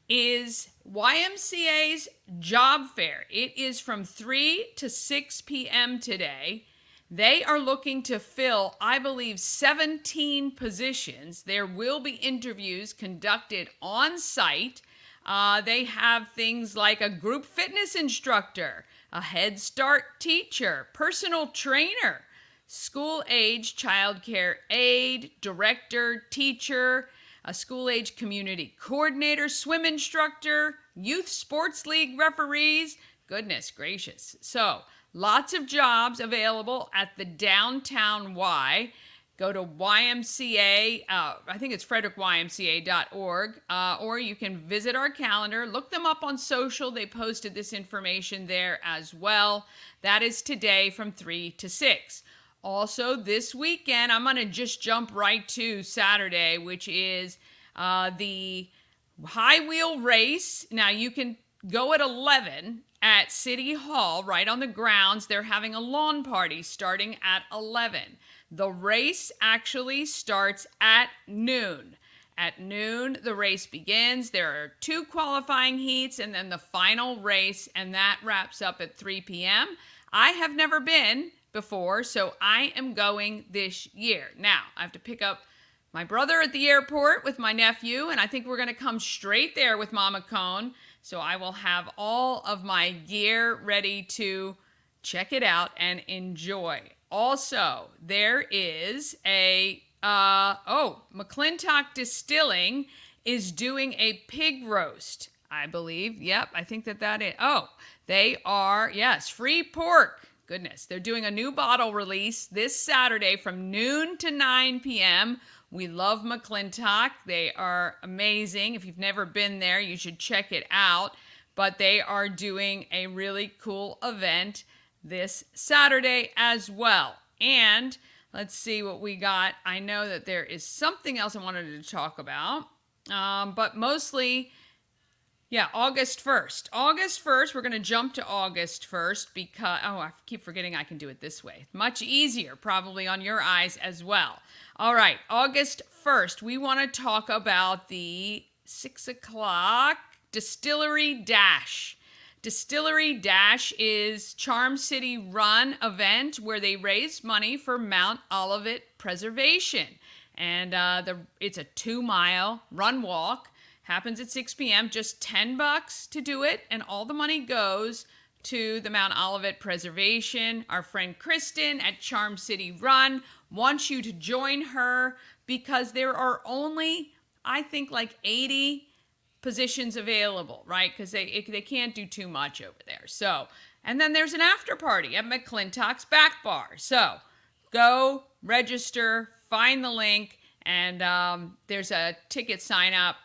is YMCA's job fair. It is from 3 to 6 p.m. today. They are looking to fill, I believe, 17 positions. There will be interviews conducted on site. They have things like a group fitness instructor, a Head Start teacher, personal trainer, school-age child care aide, director, teacher, a school-age community coordinator, swim instructor, youth sports league referees. Goodness gracious. So, lots of jobs available at the downtown Y. Go to YMCA, I think it's frederickymca.org, or you can visit our calendar. Look them up on social. They posted this information there as well. That is today from 3 to 6. Also, this weekend, I'm going to just jump right to Saturday, which is the high wheel race. Now, you can go at 11 at City Hall, right on the grounds. They're having a lawn party starting at 11. The race actually starts at noon. At noon, the race begins. There are 2 qualifying heats and then the final race, and that wraps up at 3 p.m. I have never been before, so I am going this year. Now, I have to pick up my brother at the airport with my nephew, and I think we're going to come straight there with Mama Cone, so I will have all of my gear ready to check it out and enjoy. Also, there is a, McClintock Distilling is doing a pig roast I believe. Yep, I think that is. Oh, they are, yes, free pork. Goodness, they're doing a new bottle release this Saturday from noon to 9 p.m. We love McClintock. They are amazing. If you've never been there, you should check it out. But they are doing a really cool event this Saturday as well. And let's see what we got. I know that there is something else I wanted to talk about, but mostly, yeah, August 1st. August 1st, we're going to jump to August 1st because, I keep forgetting I can do it this way. Much easier, probably on your eyes as well. All right, August 1st, we want to talk about the 6 o'clock Distillery Dash. Distillery Dash is Charm City Run event where they raise money for Mount Olivet preservation. And it's a 2-mile run walk. Happens at 6 p.m., just $10 to do it, and all the money goes to the Mount Olivet Preservation. Our friend Kristen at Charm City Run wants you to join her because there are only, I think, like 80 positions available, right? Because they can't do too much over there. So, and then there's an after party at McClintock's Back Bar. So, go register, find the link, and there's a ticket sign up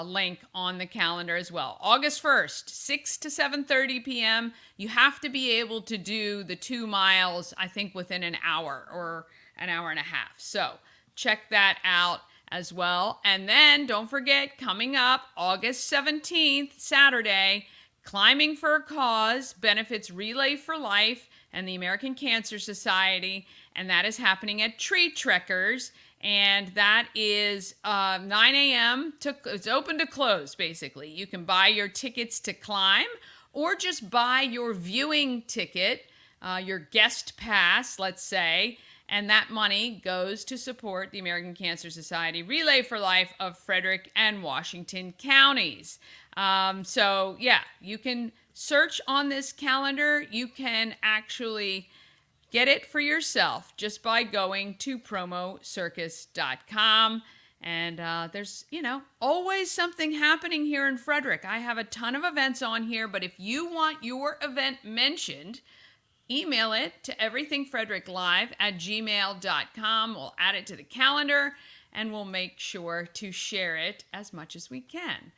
link on the calendar as well. August 1st, 6 to 7:30 p.m. You have to be able to do the 2 miles, I think, within an hour or an hour and a half. So check that out as well. And then don't forget, coming up August 17th, Saturday, Climbing for a Cause benefits Relay for Life and the American Cancer Society. And that is happening at Tree Trekkers. And that is 9 a.m. It's open to close, basically. You can buy your tickets to climb or just buy your viewing ticket, your guest pass, let's say, and that money goes to support the American Cancer Society Relay for Life of Frederick and Washington counties. So, yeah, you can search on this calendar. You can actually get it for yourself just by going to promocircus.com. And there's, always something happening here in Frederick. I have a ton of events on here, but if you want your event mentioned, email it to everythingfredericklive@gmail.com. We'll add it to the calendar, and we'll make sure to share it as much as we can.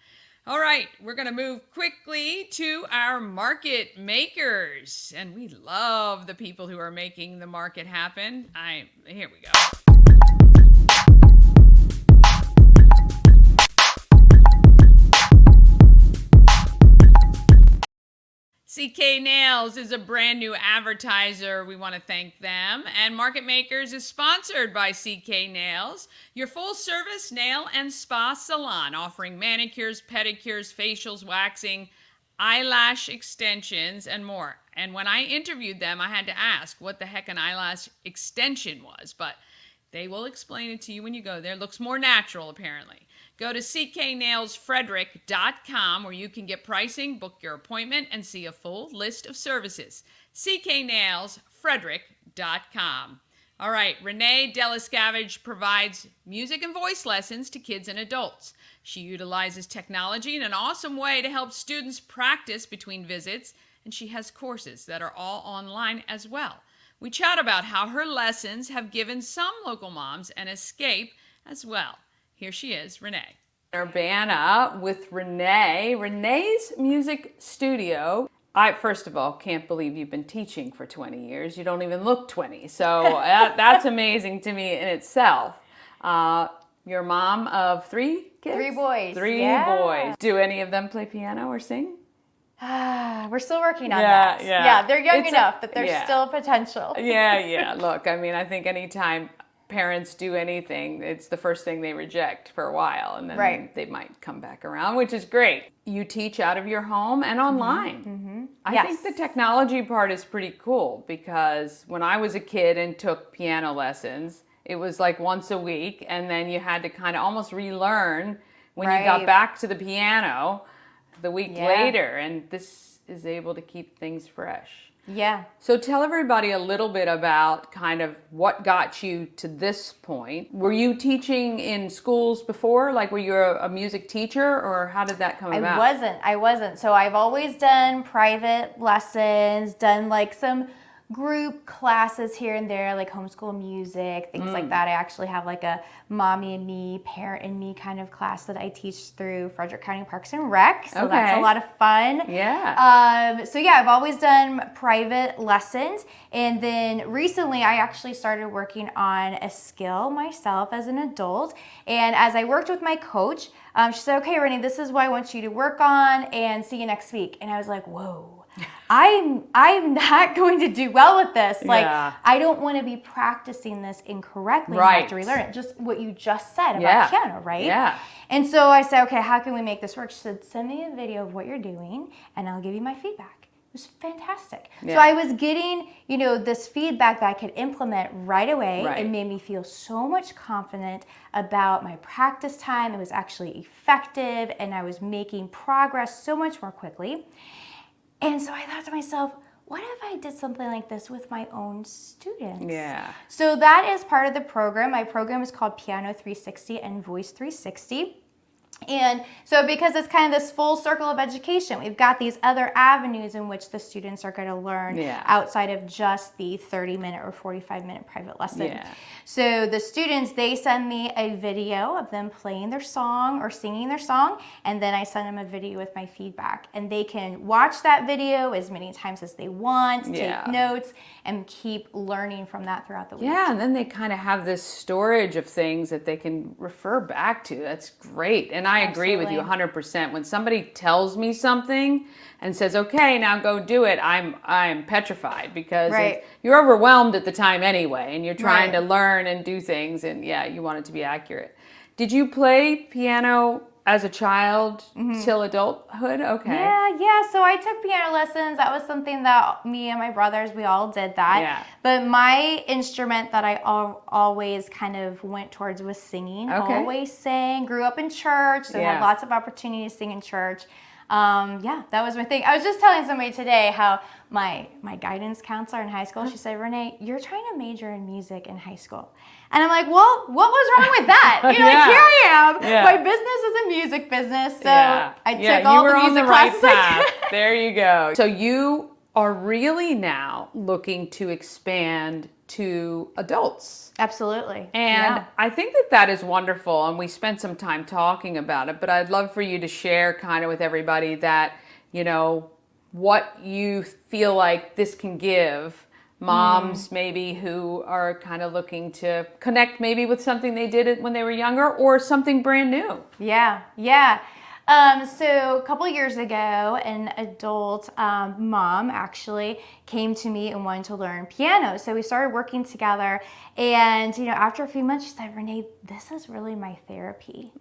All right, we're going to move quickly to our market makers. And we love the people who are making the market happen. Here we go. CK Nails is a brand new advertiser. We want to thank them. And Market Makers is sponsored by CK Nails, your full-service nail and spa salon, offering manicures, pedicures, facials, waxing, eyelash extensions, and more. And when I interviewed them, I had to ask what the heck an eyelash extension was, but they will explain it to you when you go there. It looks more natural, apparently. Go to cknailsfrederick.com where you can get pricing, book your appointment, and see a full list of services. cknailsfrederick.com. All right, Renee Deliscavage provides music and voice lessons to kids and adults. She utilizes technology in an awesome way to help students practice between visits, and she has courses that are all online as well. We chat about how her lessons have given some local moms an escape as well. Here she is, Renee. Urbana with Renee. Renee's music studio. I, first of all, can't believe you've been teaching for 20 years. You don't even look 20. So that's amazing to me in itself. You're a mom of 3 kids? 3 boys. 3 boys. Do any of them play piano or sing? We're still working on that. Yeah, they're young enough that there's still potential. Yeah. Look, I mean, I think anytime parents do anything, it's the first thing they reject for a while, and then they might come back around, which is great. You teach out of your home and online. Mm-hmm. I think the technology part is pretty cool, because when I was a kid and took piano lessons, it was like once a week, and then you had to kind of almost relearn when you got back to the piano the week later, and this is able to keep things fresh. Yeah. So tell everybody a little bit about kind of what got you to this point. Were you teaching in schools before? Like, were you a music teacher, or how did that come about? I wasn't. So I've always done private lessons, done like some group classes here and there, like homeschool music, things like that. I actually have like a mommy and me, parent and me kind of class that I teach through Frederick County Parks and Rec. So that's a lot of fun. Yeah. So yeah, I've always done private lessons. And then recently I actually started working on a skill myself as an adult. And as I worked with my coach, she said, okay, Renee, this is what I want you to work on, and see you next week. And I was like, whoa. I'm not going to do well with this. Like, I don't want to be practicing this incorrectly. I have to relearn it. Just what you just said about piano, right? Yeah. And so I said, okay, how can we make this work? She said, send me a video of what you're doing, and I'll give you my feedback. It was fantastic. Yeah. So I was getting, this feedback that I could implement right away. It made me feel so much confident about my practice time. It was actually effective, and I was making progress so much more quickly. And so I thought to myself, what if I did something like this with my own students? Yeah. So that is part of the program. My program is called Piano 360 and Voice 360. And so because it's kind of this full circle of education, we've got these other avenues in which the students are going to learn outside of just the 30-minute or 45-minute private lesson. Yeah. So the students, they send me a video of them playing their song or singing their song, and then I send them a video with my feedback. And they can watch that video as many times as they want, take notes, and keep learning from that throughout the week. Yeah, and then they kind of have this storage of things that they can refer back to. That's great. And I agree with you 100%. When somebody tells me something and says, okay, now go do it, I'm petrified, because you're overwhelmed at the time anyway, and you're trying to learn and do things, and you want it to be accurate. Did you play piano as a child till adulthood? Okay. Yeah. So I took piano lessons. That was something that me and my brothers, we all did that. Yeah. But my instrument that I always kind of went towards was singing. Okay. Always sang. Grew up in church, so had lots of opportunity to sing in church. That was my thing. I was just telling somebody today how my guidance counselor in high school, she said, Renee, you're trying to major in music in high school. And I'm like, well, what was wrong with that? Like, here I am. My business is a music business. So I took all the music classes. There you go. So you are really now looking to expand to adults. Absolutely. And I think that is wonderful, and we spent some time talking about it, but I'd love for you to share kind of with everybody that, what you feel like this can give moms maybe who are kind of looking to connect maybe with something they did when they were younger, or something brand new. Yeah. So a couple years ago, an adult mom actually came to me and wanted to learn piano. So we started working together, and after a few months, she said, Renee, this is really my therapy.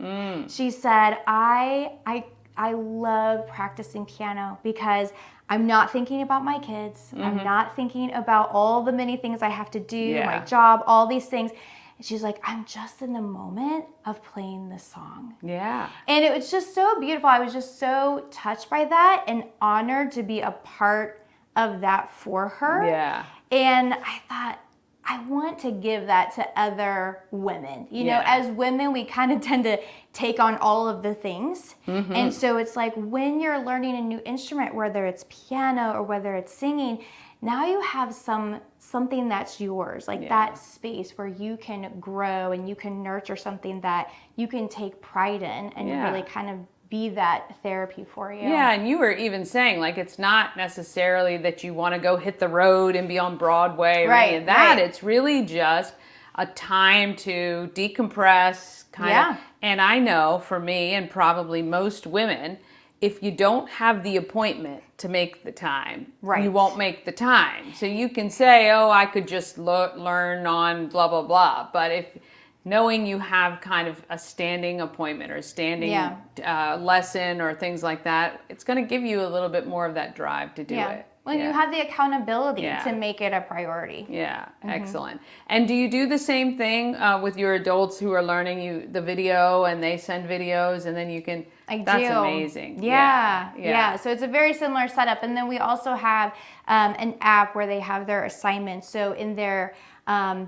She said, I love practicing piano because I'm not thinking about my kids. I'm not thinking about all the many things I have to do, my job, all these things. And she's like, I'm just in the moment of playing this song. Yeah. And it was just so beautiful. I was just so touched by that and honored to be a part of that for her. Yeah. And I thought, I want to give that to other women. You know, as women, we kind of tend to take on all of the things. And so it's like when you're learning a new instrument, whether it's piano or whether it's singing, now you have something that's yours, like that space where you can grow and you can nurture something that you can take pride in and really kind of be that therapy for you. Yeah, and you were even saying, like, it's not necessarily that you want to go hit the road and be on Broadway or any of that. It's really just a time to decompress, kind of. And I know for me, and probably most women, if you don't have the appointment to make the time, you won't make the time. So you can say, oh, I could just learn on blah, blah, blah. But if knowing you have kind of a standing appointment or a standing lesson or things like that, it's going to give you a little bit more of that drive to do it. When Yeah. you have the accountability Yeah. to make it a priority. Yeah, excellent. And do you do the same thing with your adults who are learning you the video and they send videos and then you can? That's amazing. Yeah. So it's a very similar setup. And then we also have an app where they have their assignments. So in there,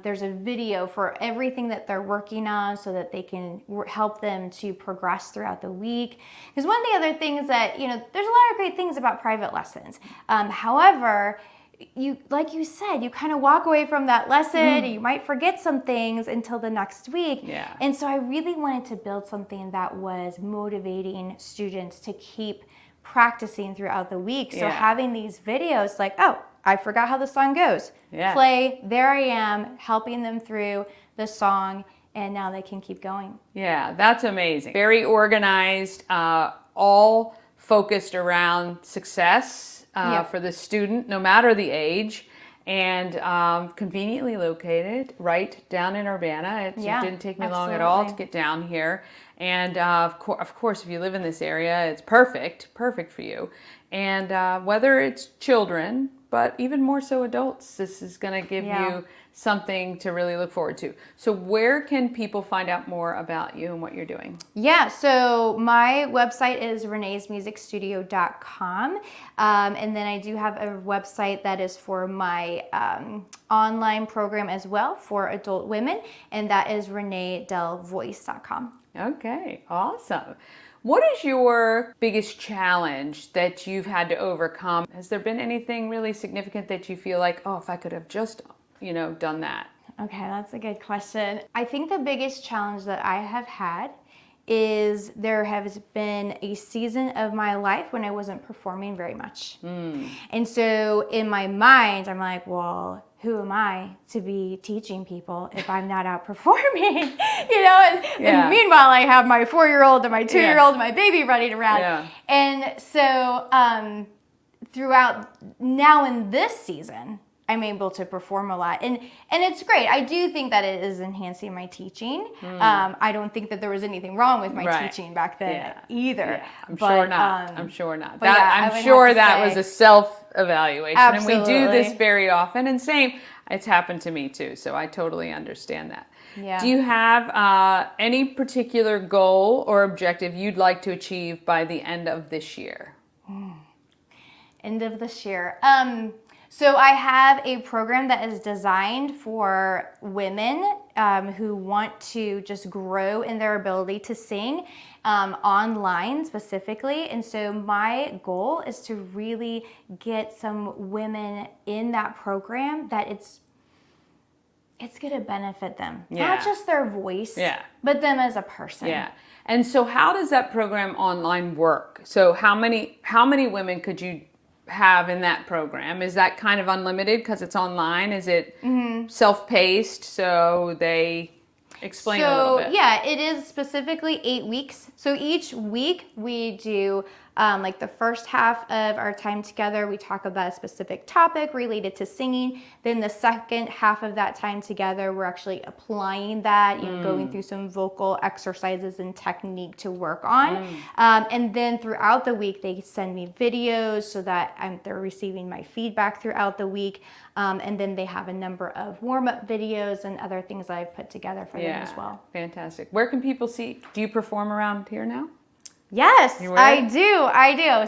there's a video for everything that they're working on so that they can help them to progress throughout the week. Because one of the other things that, there's a lot of great things about private lessons. However, like you said, you kind of walk away from that lesson and you might forget some things until the next week. Yeah. And so I really wanted to build something that was motivating students to keep practicing throughout the week. So having these videos like, oh, I forgot how the song goes. Yeah. Play, there I am, helping them through the song, and now they can keep going. Yeah, that's amazing. Very organized, all focused around success for the student, no matter the age, and conveniently located right down in Urbana. It didn't take me long at all to get down here. And of course, if you live in this area, it's perfect for you. And whether it's children, but even more so adults, this is going to give you something to really look forward to. So where can people find out more about you and what you're doing? Yeah, so my website is reneesmusicstudio.com. And then I do have a website that is for my online program as well for adult women, and that is reneedelvoice.com. Okay, awesome. What is your biggest challenge that you've had to overcome? Has there been anything really significant that you feel like, oh, if I could have just, done that? Okay, that's a good question. I think the biggest challenge that I have had is there has been a season of my life when I wasn't performing very much. And so in my mind, I'm like, well, who am I to be teaching people if I'm not out performing? And meanwhile, I have my 4-year-old and my 2-year-old and my baby running around. Yeah. And so throughout now in this season, I'm able to perform a lot. And it's great. I do think that it is enhancing my teaching. I don't think that there was anything wrong with my teaching back then either. Yeah, I'm sure not. I'm sure not. but yeah, I'm sure that was a self-evaluation. Absolutely. And we do this very often. And same, it's happened to me too. So I totally understand that. Yeah. Do you have any particular goal or objective you'd like to achieve by the end of this year? End of this year. So I have a program that is designed for women who want to just grow in their ability to sing online specifically. And so my goal is to really get some women in that program that it's going to benefit them. Not just their voice, but them as a person. Yeah. And so how does that program online work? So how many women could you have in that program? Is that kind of unlimited because it's online? Is it self-paced? So they explain a little bit. Yeah, it is specifically 8 weeks. So each week we do like the first half of our time together, we talk about a specific topic related to singing. Then the second half of that time together, we're actually applying that, going through some vocal exercises and technique to work on. And then throughout the week, they send me videos so that they're receiving my feedback throughout the week. And then they have a number of warm-up videos and other things that I've put together for them as well. Fantastic. Where can people see? Do you perform around here now? Yes, I do.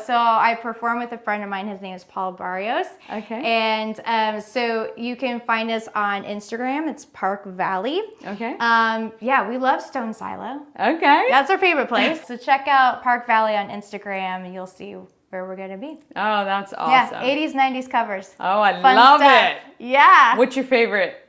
So I perform with a friend of mine. His name is Paul Barrios. Okay. And so you can find us on Instagram. It's Park Valley. Okay. Yeah, we love Stone Silo. Okay. That's our favorite place. So check out Park Valley on Instagram and you'll see where we're going to be. Oh, that's awesome. Yeah, 80s, 90s covers. Oh, I Fun love stuff. it. Yeah. What's your favorite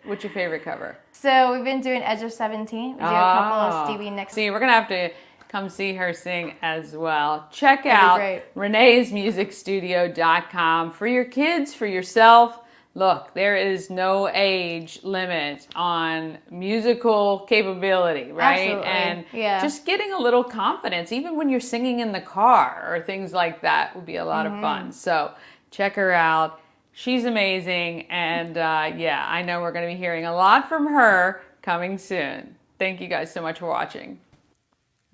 cover? So we've been doing Edge of 17. We do a couple of Stevie Nicks. See, we're going to have to come see her sing as well. Check That'd be out great. reneesmusicstudio.com for your kids, for yourself. Look, there is no age limit on musical capability, right? Absolutely. And Yeah. just getting a little confidence, even when you're singing in the car or things like that, would be a lot of fun. So check her out. She's amazing. And I know we're going to be hearing a lot from her coming soon. Thank you guys so much for watching.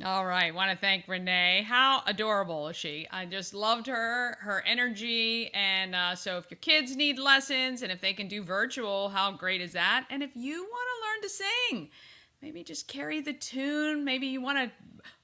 All right. Want to thank Renee. How adorable is she? I just loved her energy. And so if your kids need lessons and if they can do virtual, how great is that? And if you want to learn to sing, maybe just carry the tune. Maybe you want to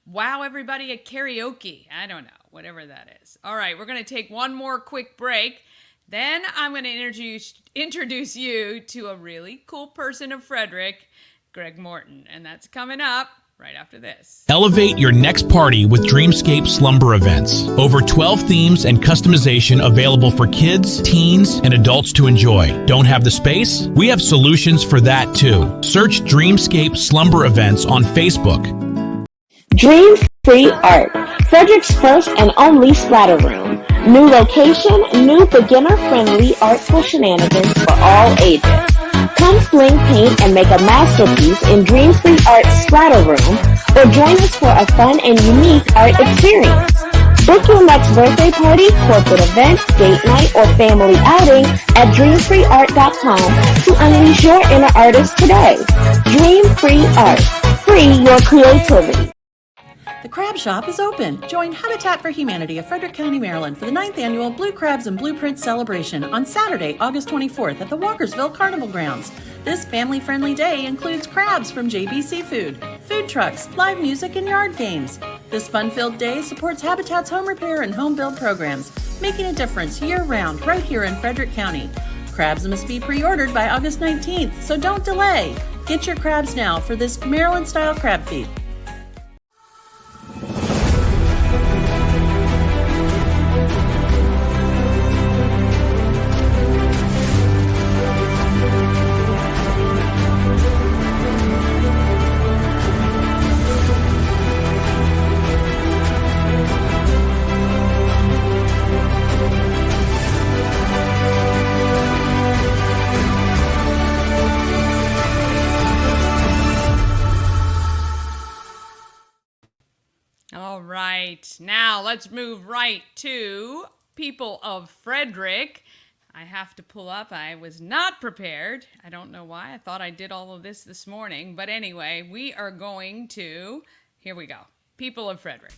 wow everybody at karaoke. I don't know, whatever that is. All right. We're going to take one more quick break. Then I'm going to introduce you to a really cool person of Frederick, Greg Morton. And that's coming up right after this. Elevate your next party with Dreamscape Slumber Events. Over 12 themes and customization available for kids, teens, and adults to enjoy. Don't have the space? We have solutions for that too. Search Dreamscape Slumber Events on Facebook. Dream Free Art, Frederick's first and only splatter room. New location, new beginner-friendly artful shenanigans for all ages. Come sling, paint, and make a masterpiece in Dream Free Art's splatter room, or join us for a fun and unique art experience. Book your next birthday party, corporate event, date night, or family outing at dreamfreeart.com to unleash your inner artist today. Dream Free Art. Free your creativity. The Crab Shop is open. Join Habitat for Humanity of Frederick County, Maryland for the 9th annual Blue Crabs and Blueprints celebration on Saturday, August 24th at the Walkersville Carnival Grounds. This family-friendly day includes crabs from JB Seafood, food trucks, live music, and yard games. This fun-filled day supports Habitat's home repair and home build programs, making a difference year-round right here in Frederick County. Crabs must be pre-ordered by August 19th, so don't delay. Get your crabs now for this Maryland-style crab feed. All right, now let's move right to people of Frederick. I have to pull up. I was not prepared. I don't know why. I thought I did all of this morning. But anyway, we are going to, here we go. People of Frederick.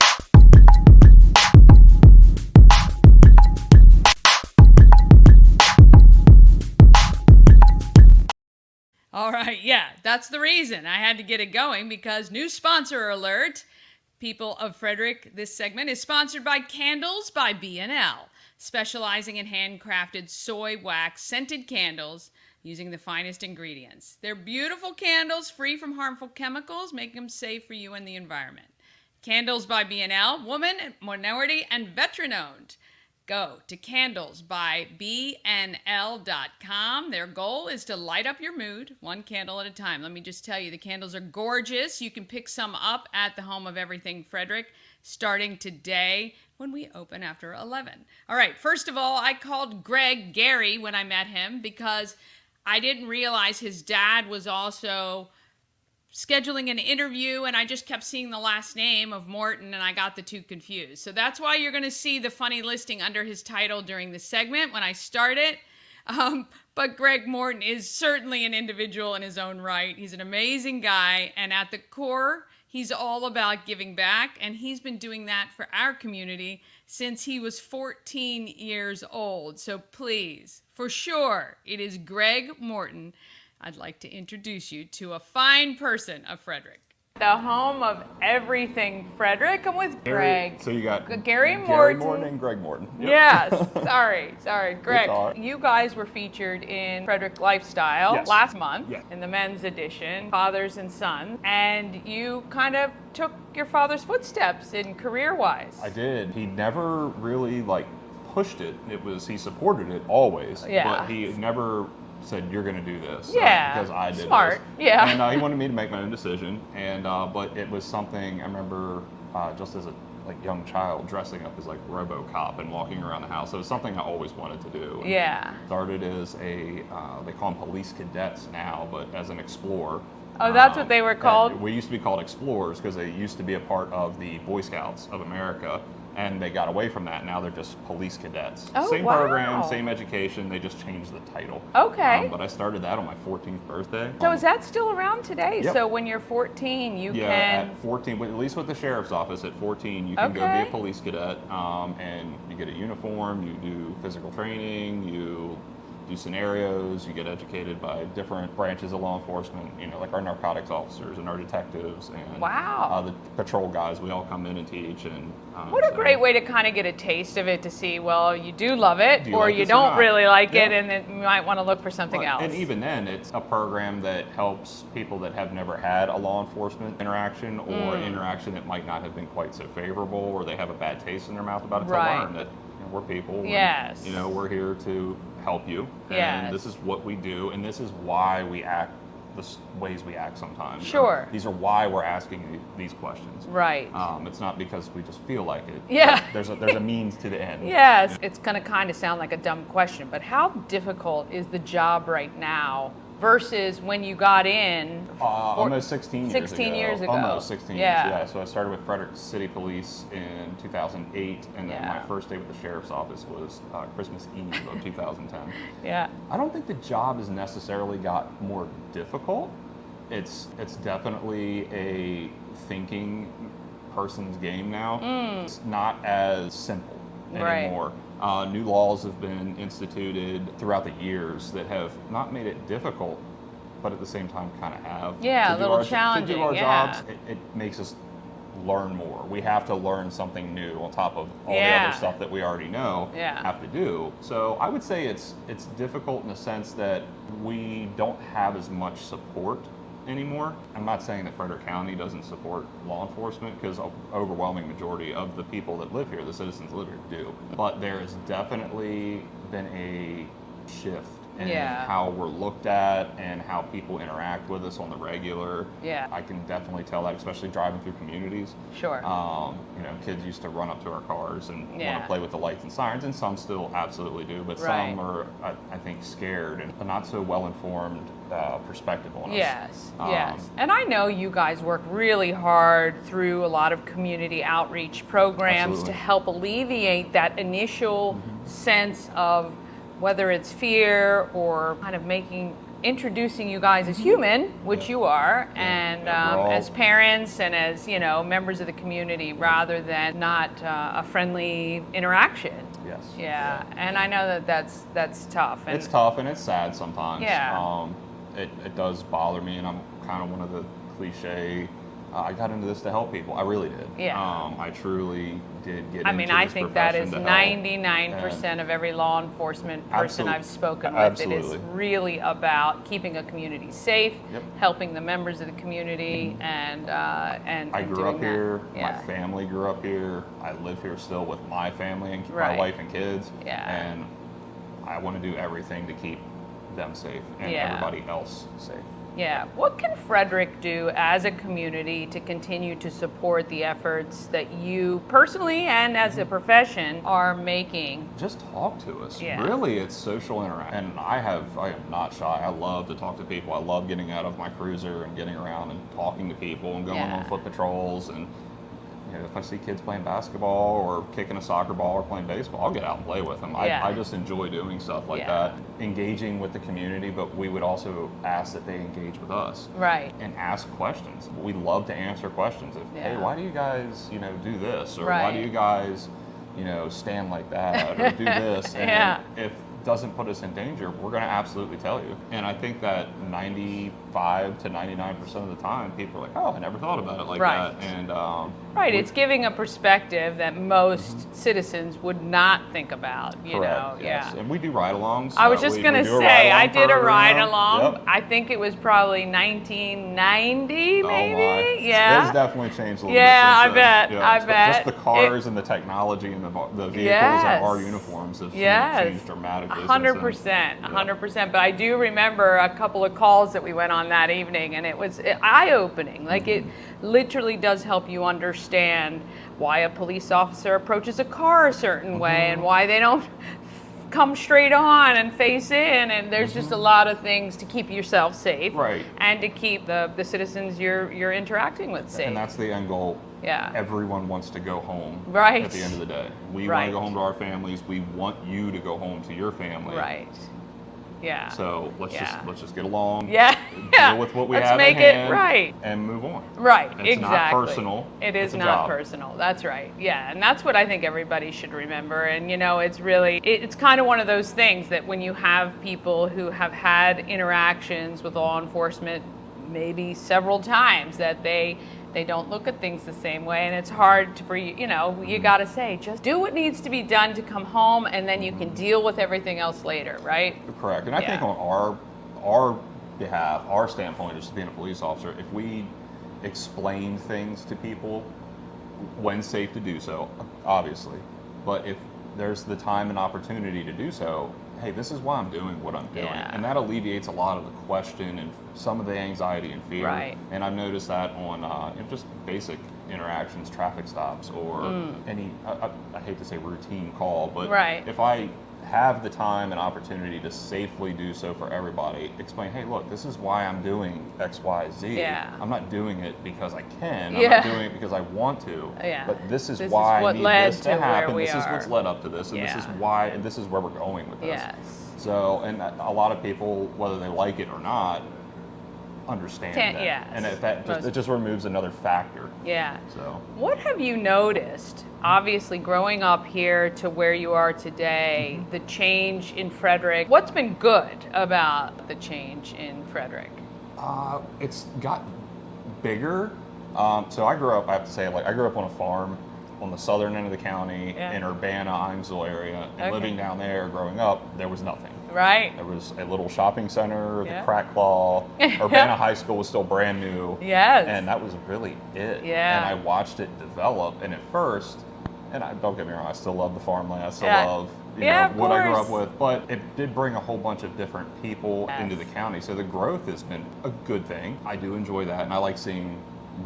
All right, yeah, that's the reason I had to get it going, because new sponsor alert. People of Frederick, this segment is sponsored by Candles by B&L, specializing in handcrafted soy wax scented candles using the finest ingredients. They're beautiful candles free from harmful chemicals, making them safe for you and the environment. Candles by B&L, woman, minority, and veteran owned. Go to candlesbybnl.com. Their goal is to light up your mood, one candle at a time. Let me just tell you, the candles are gorgeous. You can pick some up at the Home of Everything Frederick starting today when we open after 11. All right, first of all, I called Greg Gary when I met him because I didn't realize his dad was also scheduling an interview, and I just kept seeing the last name of Morton, and I got the two confused. So that's why you're going to see the funny listing under his title during the segment when I start it. But Greg Morton is certainly an individual in his own right. He's an amazing guy, and at the core, he's all about giving back, and he's been doing that for our community since he was 14 years old. So please, for sure, it is Greg Morton. I'd like to introduce you to a fine person of Frederick. The home of everything Frederick. I'm with Greg. So you got Gary Morton. Gary Morton and Greg Morton. Yep. Yes. Sorry. Greg, right. you guys were featured in Frederick Lifestyle last month in the men's edition, Fathers and Sons, and you kind of took your father's footsteps in career-wise. I did. He never really pushed it. He supported it always. Yeah. But he never said, you're going to do this. Yeah, because I did smart. This. Yeah. And he wanted me to make my own decision. And but it was something I remember just as a young child dressing up as RoboCop and walking around the house. It was something I always wanted to do. Yeah. Started as a they call them police cadets now, but as an explorer. Oh, that's what they were called? We used to be called explorers because they used to be a part of the Boy Scouts of America. and they got away from that. Now they're just police cadets. Oh, Same wow. program, same education. They just changed the title. Okay. But I started that on my 14th birthday. So is that still around today? Yep. So when you're 14, you Yeah, can... at 14, at least with the sheriff's office, at 14, you can go Okay. be a police cadet, and you get a uniform, you do physical training, you do scenarios, you get educated by different branches of law enforcement, like our narcotics officers and our detectives and Wow. the patrol guys. We all come in and teach. And What a great way to kind of get a taste of it, to see, well, you do love it, Do you or like you this or don't not? really like it, Yeah. and then you might want to look for something else. And even then, it's a program that helps people that have never had a law enforcement interaction or an interaction that might not have been quite so favorable, or they have a bad taste in their mouth about it, Right. to learn that we're people. and, Yes. we're here to help you. Yes. And this is what we do, and this is why we act the ways we act sometimes. Sure. These are why we're asking these questions. Right. It's not because we just feel like it. Yeah. There's a means to the end. Yes. It's going to kind of sound like a dumb question, but how difficult is the job right now versus when you got in? Almost 16 years ago. 16 years ago. Almost 16 Yeah. years, yeah. So I started with Frederick City Police in 2008, and then Yeah. my first day with the Sheriff's Office was Christmas Eve of 2010. Yeah. I don't think the job has necessarily got more difficult. It's definitely a thinking person's game now. It's not as simple Right. anymore. New laws have been instituted throughout the years that have not made it difficult, but at the same time kind of have. Yeah, to a do little our, challenging, To do our yeah. jobs, it makes us learn more. We have to learn something new on top of all the Yeah. other stuff that we already know Yeah. have to do. So I would say it's difficult in the sense that we don't have as much support anymore. I'm not saying that Frederick County doesn't support law enforcement, because an overwhelming majority of the people that live here, the citizens that live here, do. But there has definitely been a shift in Yeah. how we're looked at and how people interact with us on the regular. Yeah. I can definitely tell that, especially driving through communities. Sure. Kids used to run up to our cars and Yeah. want to play with the lights and sirens, and some still absolutely do, but Right. some are, I think, scared and a not so well-informed perspective on us. Yes, yes. And I know you guys work really hard through a lot of community outreach programs Absolutely. to help alleviate that initial sense of whether it's fear or kind of introducing you guys as human, which you are, and Yeah, we're all- as parents and as, members of the community, rather than not a friendly interaction. Yes. Yeah, and I know that's tough. And It's tough and it's sad sometimes. Yeah. It does bother me, and I'm kind of one of the cliche. I got into this to help people. I really did. Yeah. I truly did get. I mean, into I this think that profession is to help. 99% of every law enforcement person Absolute- I've spoken with. It is absolutely. really about keeping a community safe, Yep. helping the members of the community, and I grew doing up that. here. Yeah. My family grew up here. I live here still with my family and Right. my wife and kids. Yeah. And I want to do everything to keep them safe and Yeah. everybody else safe. Yeah. What can Frederick do as a community to continue to support the efforts that you personally and as a profession are making? Just talk to us. Yeah. Really, it's social interaction. And I am not shy. I love to talk to people. I love getting out of my cruiser and getting around and talking to people and going Yeah. on foot patrols. And if I see kids playing basketball or kicking a soccer ball or playing baseball, I'll get out and play with them. Yeah. I just enjoy doing stuff like Yeah. that, engaging with the community, but we would also ask that they engage with us. Right. And ask questions. We love to answer questions. Hey, Yeah. why do you guys, do this? Or why Right. do you guys, stand like that or do this? And Yeah. if it doesn't put us in danger, we're going to absolutely tell you. And I think that 95 to 99% of the time, people are like, oh, I never thought about it like Right. that. And Right, it's giving a perspective that most citizens would not think about, you correct, know. yes. Yeah. And we do ride-alongs. I was just We going to do a say, I ride-along did a program. ride along. Yep. I think it was probably 1990, maybe. Oh my. Yeah. It's definitely changed a little Yeah, bit. I bet. Since then. I Just bet. the cars and the technology and the vehicles Yes. and our uniforms have Yes. changed dramatically. since 100%, then. 100%. But I do remember a couple of calls that we went on that evening, and it was eye-opening. Like, it literally does help you understand why a police officer approaches a car a certain way and why they don't come straight on and face in, and there's just a lot of things to keep yourself safe, Right. and to keep the citizens you're interacting with safe. And that's the end goal. Yeah. Everyone wants to go home. Right. At the end of the day, we want Right. to go home to our families. We want you to go home to your family. Right. Yeah. So let's Yeah. just get along. Yeah. Yeah. Deal with what we Let's have make at it hand right. and move on. Right, It's exactly. not personal. It is it's a not job. personal. That's right. Yeah, and that's what I think everybody should remember. And it's kind of one of those things that when you have people who have had interactions with law enforcement maybe several times, that they don't look at things the same way, and it's hard for you. You got to say, just do what needs to be done to come home, and then you can deal with everything else later, right? Correct. And I think on our behalf, our standpoint, just being a police officer, if we explain things to people when safe to do so, obviously, but if there's the time and opportunity to do so, hey, this is why I'm doing what I'm doing. Yeah. And that alleviates a lot of the question and some of the anxiety and fear. Right. And I've noticed that on just basic interactions, traffic stops, or any, I hate to say routine call, but Right. if I have the time and opportunity to safely do so for everybody, explain, hey, look, this is why I'm doing X, Y, Z. Yeah. I'm not doing it because I can. Yeah. I'm not doing it because I want to. Yeah. But this is This is why what I need led this to to where happen. we This is what's are. led up to this, and this is Yeah. why, and this is where we're going with this. Yes. So, and a lot of people, whether they like it or not, understand that. Yes. And it just removes another factor. Yeah. So. What have you noticed, obviously growing up here to where you are today, the change in Frederick? What's been good about the change in Frederick? It's got bigger. So I grew up, I have to say, I grew up on a farm on the southern end of the county in Urbana, Imesville area. And living down there, growing up, there was nothing. Right. There was a little shopping center, Yeah. the Crack Claw. Urbana High School was still brand new. Yes. And that was really it. Yeah. And I watched it develop. And at first, and don't get me wrong, I still love the farmland. I still Yeah. love Of what I grew course. up with. But it did bring a whole bunch of different people Yes. into the county. So the growth has been a good thing. I do enjoy that. And I like seeing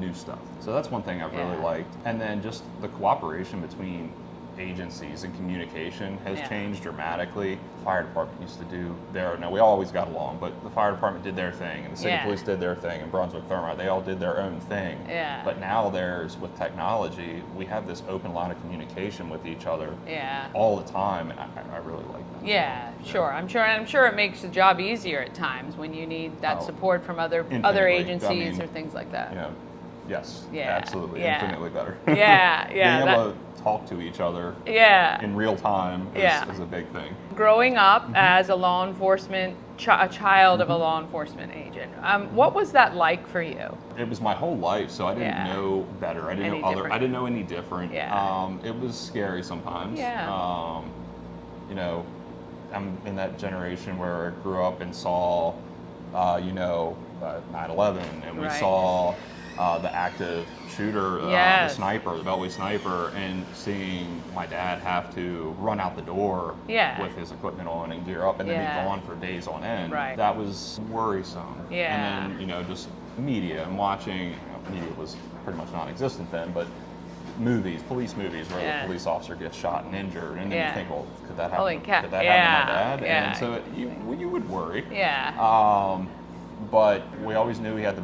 new stuff. So that's one thing I've really liked. And then just the cooperation between agencies and communication has changed dramatically. The fire department used to do now we always got along, but the fire department did their thing, and the city police did their thing, and Brunswick Thermite, they all did their own thing. Yeah. But now with technology, we have this open line of communication with each other all the time, and I really like that. Yeah, sure. I'm sure it makes the job easier at times when you need that support from other infinitely. agencies or things like that. Yes, Yeah. absolutely, Yeah. infinitely better. Yeah, yeah. Being able to talk to each other in real time is a big thing. Growing up as a law enforcement, a child of a law enforcement agent, what was that like for you? It was my whole life, so I didn't know better. I didn't know any different. Yeah. It was scary sometimes. Yeah. I'm in that generation where I grew up and saw, 9/11, and we saw the active shooter, the sniper, the Beltway sniper, and seeing my dad have to run out the door with his equipment on and gear up and then be gone for days on end. Right. That was worrisome. Yeah. And then, just media and watching, media was pretty much non-existent then, but police movies where the police officer gets shot and injured, and then you think, well, could that happen? Holy cow. Could that happen to my dad? Yeah. And so you would worry. Yeah. But we always knew he had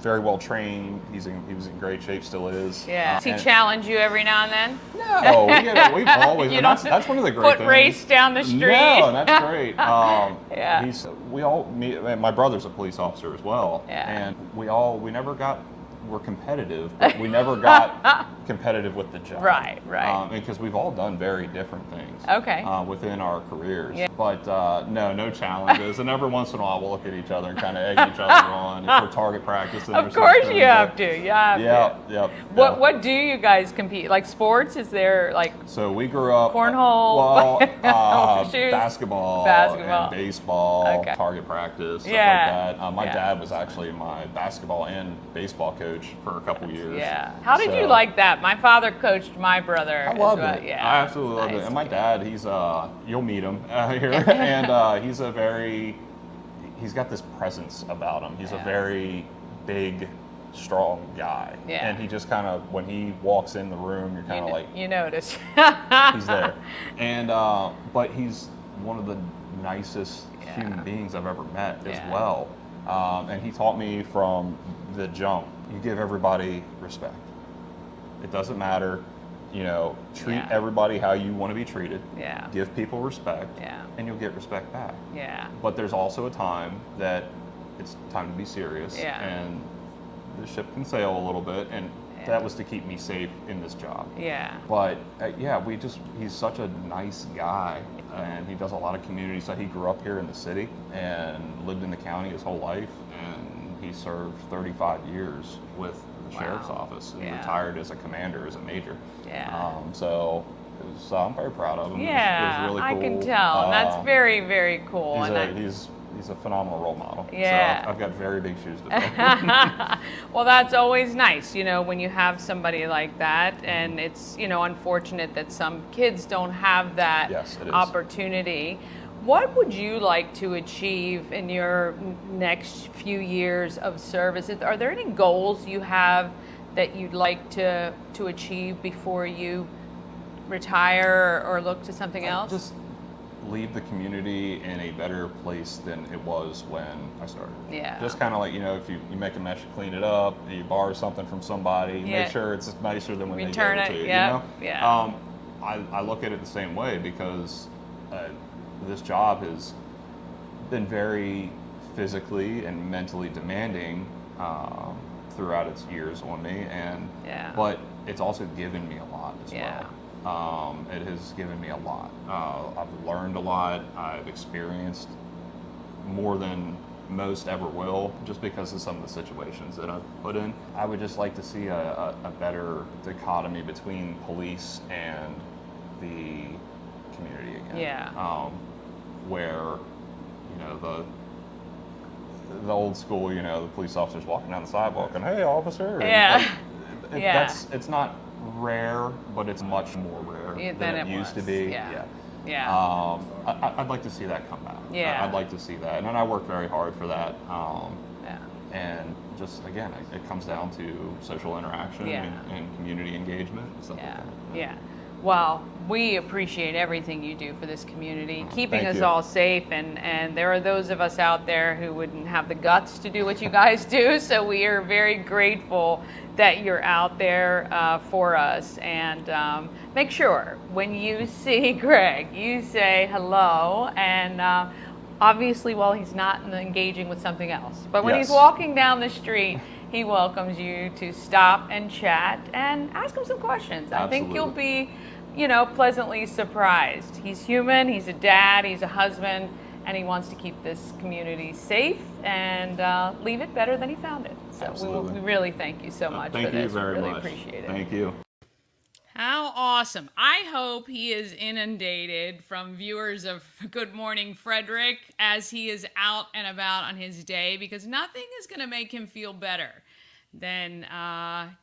very well trained. He was in great shape, still is. Yeah. Does he challenge you every now and then? No, we've always. You And don't that's one of the great foot things. race down the street. No, that's great. Yeah. My brother's a police officer as well, and we were competitive, but we never got competitive with the job. Right. Because we've all done very different things. Okay. Within our careers. Yeah. But no challenges. And every once in a while we'll look at each other and kind of egg each other on if we're target practicing. Of course you have to. Yep. What do you guys compete? Like sports? Is there So we grew up cornhole? Basketball, and baseball, target practice, stuff like that. My dad was actually my basketball and baseball coach for a couple years. Yeah. How did you like that? My father coached my brother. I loved well. it. Yeah. I absolutely loved it. And my dad, he's you'll meet him here, and he's got this presence about him. He's a very big, strong guy. Yeah. And he just kind of, when he walks in the room, you're kind of like, you notice. he's there. And, but he's one of the nicest human beings I've ever met as well. And he taught me from the jump, you give everybody respect. It doesn't matter, you know, treat everybody how you want to be treated. Yeah. Give people respect. Yeah. And you'll get respect back. Yeah. But there's also a time that it's time to be serious. Yeah. And the ship can sail a little bit. And that was to keep me safe in this job. Yeah. But he's such a nice guy. And he does a lot of community stuff. He grew up here in the city and lived in the county his whole life. And he served 35 years with the sheriff's office and retired as a commander, as a major. Yeah. So I'm very proud of him. Yeah, it was really cool. I can tell. And that's very, very cool. He's a phenomenal role model. Yeah. So I've got very big shoes to fill. Well, that's always nice, you know, when you have somebody like that. And it's, you know, unfortunate that some kids don't have that opportunity. What would you like to achieve in your next few years of service? Are there any goals you have that you'd like to achieve before you retire or look to something else? Just leave the community in a better place than it was when I started. Yeah. Just kind of like, you know, if you make a mess, you clean it up, you borrow something from somebody, make sure it's nicer than when return they gave it to you. Yeah. You know? Yeah. I look at it the same way because this job has been very physically and mentally demanding throughout its years on me, but it's also given me a lot as well. It has given me a lot. I've learned a lot. I've experienced more than most ever will, just because of some of the situations that I've put in. I would just like to see a better dichotomy between police and the community again. Yeah. Where, you know, the old school, you know, the police officers walking down the sidewalk and, hey, officer. Yeah. It's not rare, but it's much more rare than it used to be. Yeah. I'd like to see that come back. Yeah. I'd like to see that. And I work very hard for that. And just, again, it comes down to social interaction and community engagement and stuff like that. Yeah. Well, we appreciate everything you do for this community, keeping Thank us you. all safe, and there are those of us out there who wouldn't have the guts to do what you guys do, so we are very grateful that you're out there for us. And make sure when you see Greg, you say hello, and obviously while he's not engaging with something else, but when he's walking down the street, he welcomes you to stop and chat and ask him some questions. I think you'll be, you know, pleasantly surprised. He's human, he's a dad, he's a husband, and he wants to keep this community safe and leave it better than he found it. So we really thank you so much for this. Thank you very really much. Appreciate it. Thank you. How awesome. I hope he is inundated from viewers of Good Morning Frederick as he is out and about on his day, because nothing is going to make him feel better than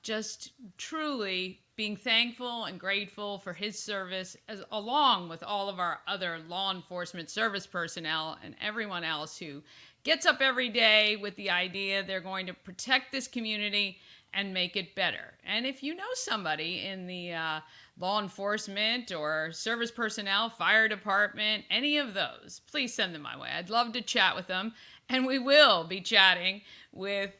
just truly being thankful and grateful for his service, along with all of our other law enforcement service personnel and everyone else who gets up every day with the idea they're going to protect this community and make it better. And if you know somebody in the law enforcement or service personnel, fire department, any of those, please send them my way. I'd love to chat with them. And we will be chatting with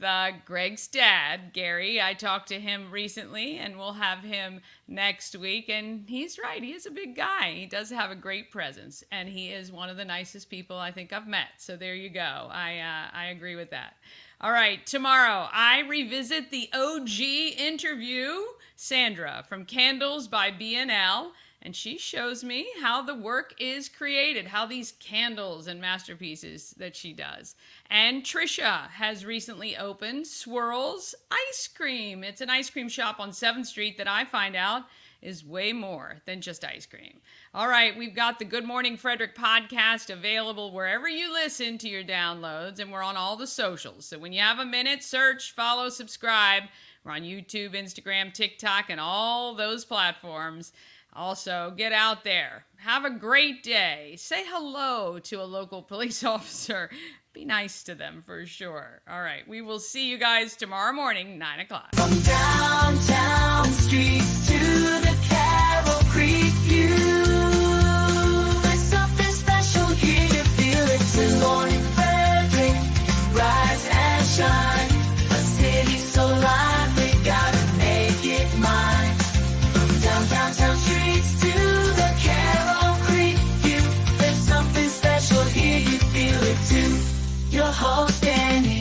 Greg's dad, Gary. I talked to him recently, and we'll have him next week. And he's right. He is a big guy. He does have a great presence, and he is one of the nicest people I think I've met. So there you go. I agree with that. All right, tomorrow I revisit the OG interview, Sandra from Candles by B&L, and she shows me how the work is created, how these candles and masterpieces that she does. And Trisha has recently opened Swirls Ice Cream. It's an ice cream shop on 7th Street that I find out is way more than just ice cream. All right, we've got the Good Morning Frederick podcast available wherever you listen to your downloads, and we're on all the socials. So when you have a minute, search, follow, subscribe. We're on YouTube, Instagram, TikTok, and all those platforms. Also, get out there. Have a great day. Say hello to a local police officer. Be nice to them for sure. All right, we will see you guys tomorrow morning, 9 o'clock. From downtown streets to the Carroll Creek view, there's something special here, you feel it. Good morning, Frederick, rise and shine. A city so lively, gotta make it mine. From downtown streets to the Carroll Creek view, there's something special here, you feel it too. Your host, Dani.